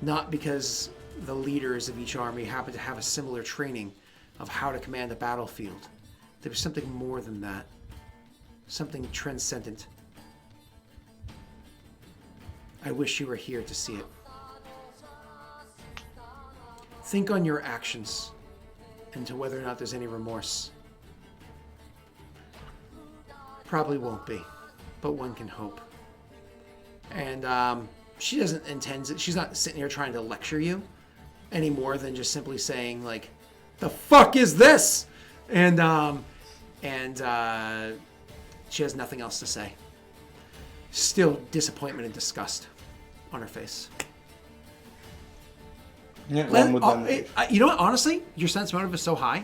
not because the leaders of each army happened to have a similar training of how to command a battlefield. There was something more than that. Something transcendent. I wish you were here to see it. Think on your actions and to whether or not there's any remorse. Probably won't be, but one can hope. And she doesn't intend to, she's not sitting here trying to lecture you any more than just simply saying like, the fuck is this? And she has nothing else to say. Still disappointment and disgust on her face. Yeah, you know what? Honestly, your sense motive is so high.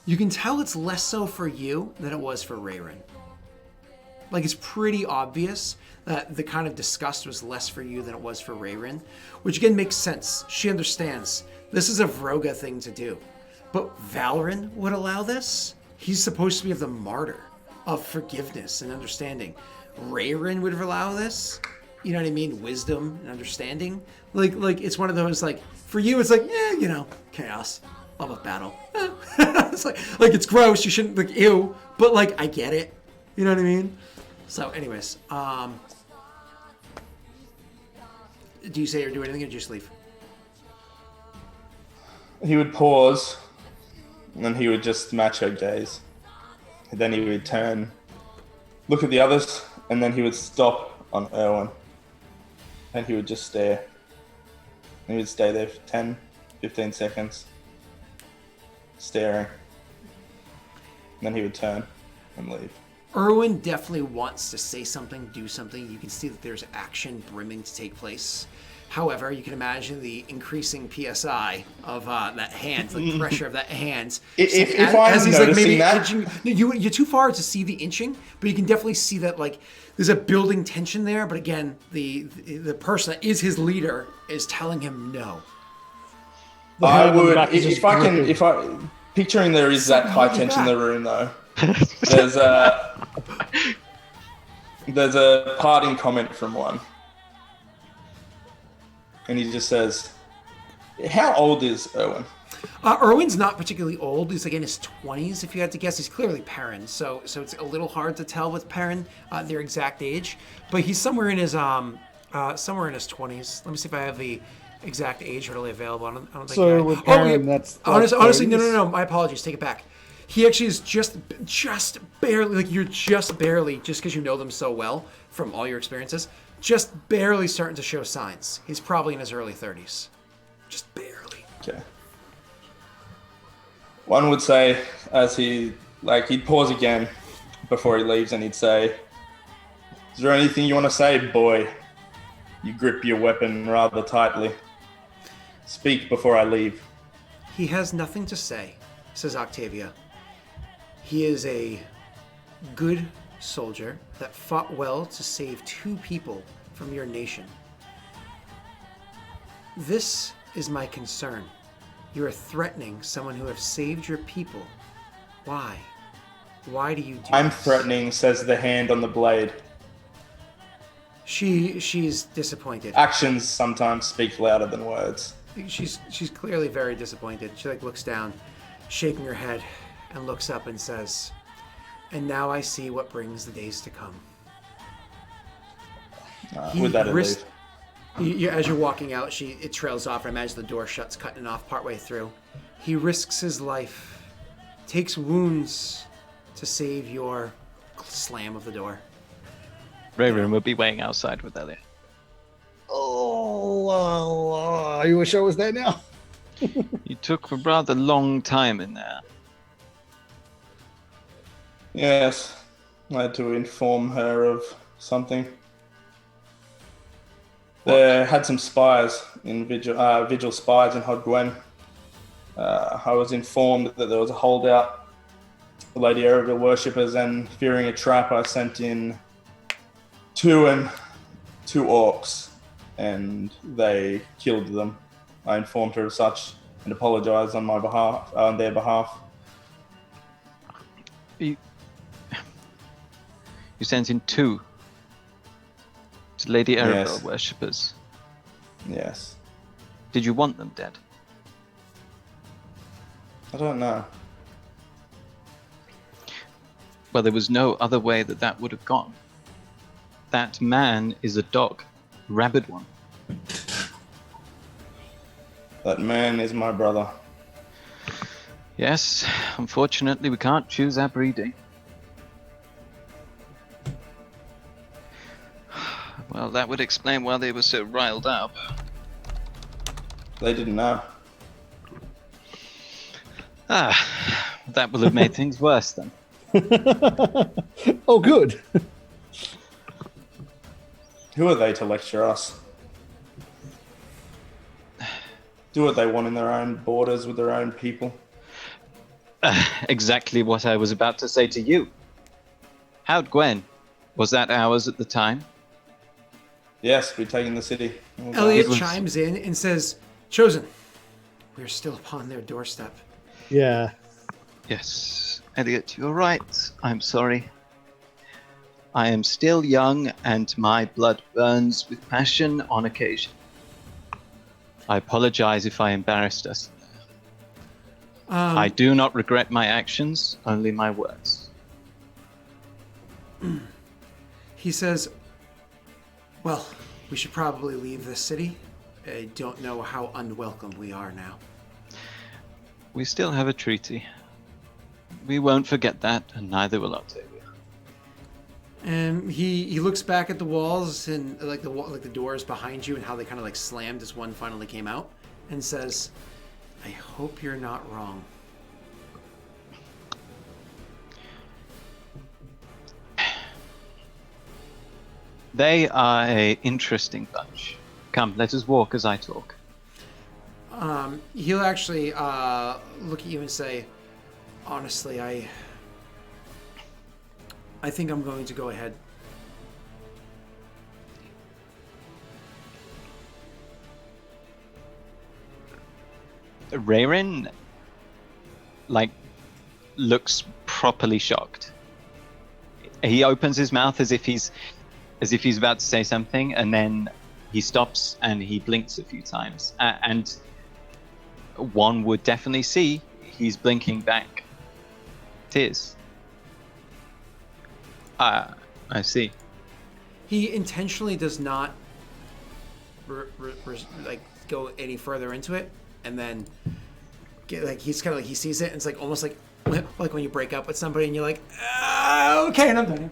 You can tell it's less so for you than it was for wherein. Like, it's pretty obvious that the kind of disgust was less for you than it was for wherein, which again makes sense. She understands. This is a Vroga thing to do. But Valrin would allow this? He's supposed to be of the martyr, of forgiveness and understanding. wherein would allow this? You know what I mean? Wisdom and understanding. Like it's one of those, like, for you, it's like, you know, chaos. Love of battle. It's like it's gross. You shouldn't, like, ew. But, like, I get it. You know what I mean? So, anyways, do you say or do anything, or just leave? He would pause, and then he would just match her gaze. And then he would turn, look at the others, and then he would stop on Erwin. And he would just stare. He would stay there for 10, 15 seconds, staring. And then he would turn and leave. Erwin definitely wants to say something, do something. You can see that there's action brimming to take place. However, you can imagine the increasing PSI of that hand, the pressure of that hand. If I'm noticing that... Inching, you're too far to see the inching, but you can definitely see that like there's a building tension there. But again, the person that is his leader is telling him no. I would, if I picturing there is that high tension in the room though. There's a parting comment from one. And he just says, how old is Erwin? Erwin's not particularly old. He's like in his 20s, if you had to guess. He's clearly Perrin, so it's a little hard to tell with Perrin their exact age. But he's somewhere in his 20s. Let me see if I have the exact age readily available. I don't think. So with Perrin, that's honestly, no. My apologies. Take it back. He actually is just barely, like you're just barely, just because you know them so well from all your experiences, just barely starting to show signs. He's probably in his early 30s. Just barely. Okay. One would say, as he'd pause again before he leaves and he'd say, is there anything you want to say, boy? You grip your weapon rather tightly. Speak before I leave. He has nothing to say, says Octavia. He is a good soldier that fought well to save 2 people from your nation. This is my concern. You are threatening someone who has saved your people. Why? Why do you do I'm this? threatening, says the hand on the blade. She's disappointed. Actions sometimes speak louder than words. She's clearly very disappointed. She looks down, shaking her head, and looks up and says, and now I see what brings the days to come. With that, as you're walking out, it trails off. I imagine the door shuts, cutting it off partway through. He risks his life, takes wounds to save your slam of the door. Wherein will be waiting outside with Elliot. Oh, you wish I was there now? You took a rather long time in there. Yes, I had to inform her of something. They had some spies in vigil spies in Haude Gwenh. I was informed that there was a holdout, Lady Erebor worshippers, and fearing a trap, I sent in 2 orcs, and they killed them. I informed her of such and apologized on their behalf. You sent in 2 to Lady Erebor Yes. worshippers. Yes. Did you want them dead? I don't know. Well, there was no other way that would have gone. That man is a dog, a rabid one. That man is my brother. Yes, unfortunately we can't choose our breeding. Well, that would explain why they were so riled up. They didn't know. That will have made things worse then. Oh, good. Who are they to lecture us? Do what they want in their own borders with their own people. Exactly what I was about to say to you. Haude Gwenh, was that ours at the time? Yes, we're taking the city. Elliot chimes in and says, Chosen, we are still upon their doorstep. Yeah. Yes, Elliot, you're right. I'm sorry. I am still young and my blood burns with passion on occasion. I apologize if I embarrassed us. I do not regret my actions, only my words. He says, well, we should probably leave this city. I don't know how unwelcome we are now. We still have a treaty. We won't forget that, and neither will Octavia. And he looks back at the walls and like the doors behind you and how they kind of like slammed as one finally came out, and says, "I hope you're not wrong." They are a interesting bunch. Come, let us walk as I talk. He'll actually look at you and say, "Honestly, I think I'm going to go ahead." Wherein, like, looks properly shocked. He opens his mouth as if he's about to say something, and then he stops and he blinks a few times. And one would definitely see he's blinking back tears. I see. He intentionally does not like go any further into it, and then he's kind of like he sees it, and it's like almost like when you break up with somebody and you're like, okay, and I'm done here.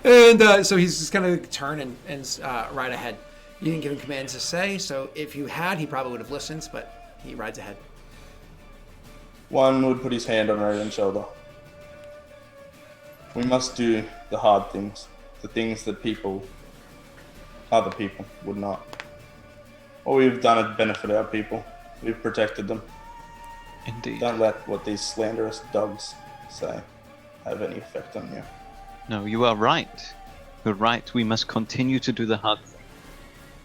And so he's just gonna turn and ride ahead. You didn't give him commands to say, so if you had, he probably would have listened, but he rides ahead. One would put his hand on Raylan's shoulder. We must do the hard things, the things that other people would not. What we've done has benefited our people. We've protected them. Indeed. Don't let what these slanderous dogs say have any effect on you. No, you are right. You're right. We must continue to do the hard thing.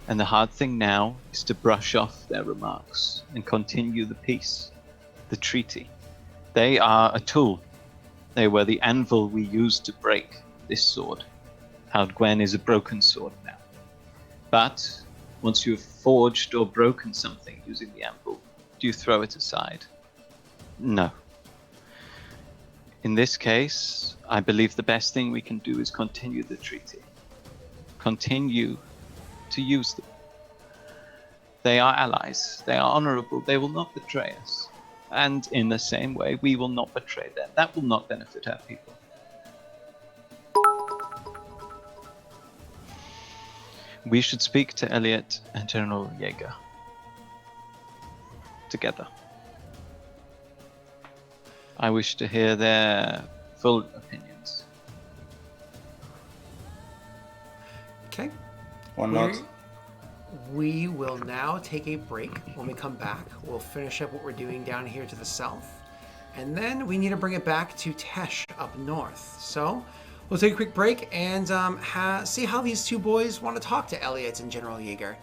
And the hard thing now is to brush off their remarks and continue the peace, the treaty. They are a tool. They were the anvil we used to break this sword. Haude Gwenh is a broken sword now. But once you've forged or broken something using the anvil, do you throw it aside? No. In this case, I believe the best thing we can do is continue the treaty. Continue to use them. They are allies. They are honorable. They will not betray us. And in the same way, we will not betray them. That will not benefit our people. We should speak to Elliot and General Yeager together. I wish to hear their full opinions. Okay. Or not. We will now take a break. When we come back, we'll finish up what we're doing down here to the south. And then we need to bring it back to Tesh up north. So we'll take a quick break and see how these two boys want to talk to Elliot and General Yeager.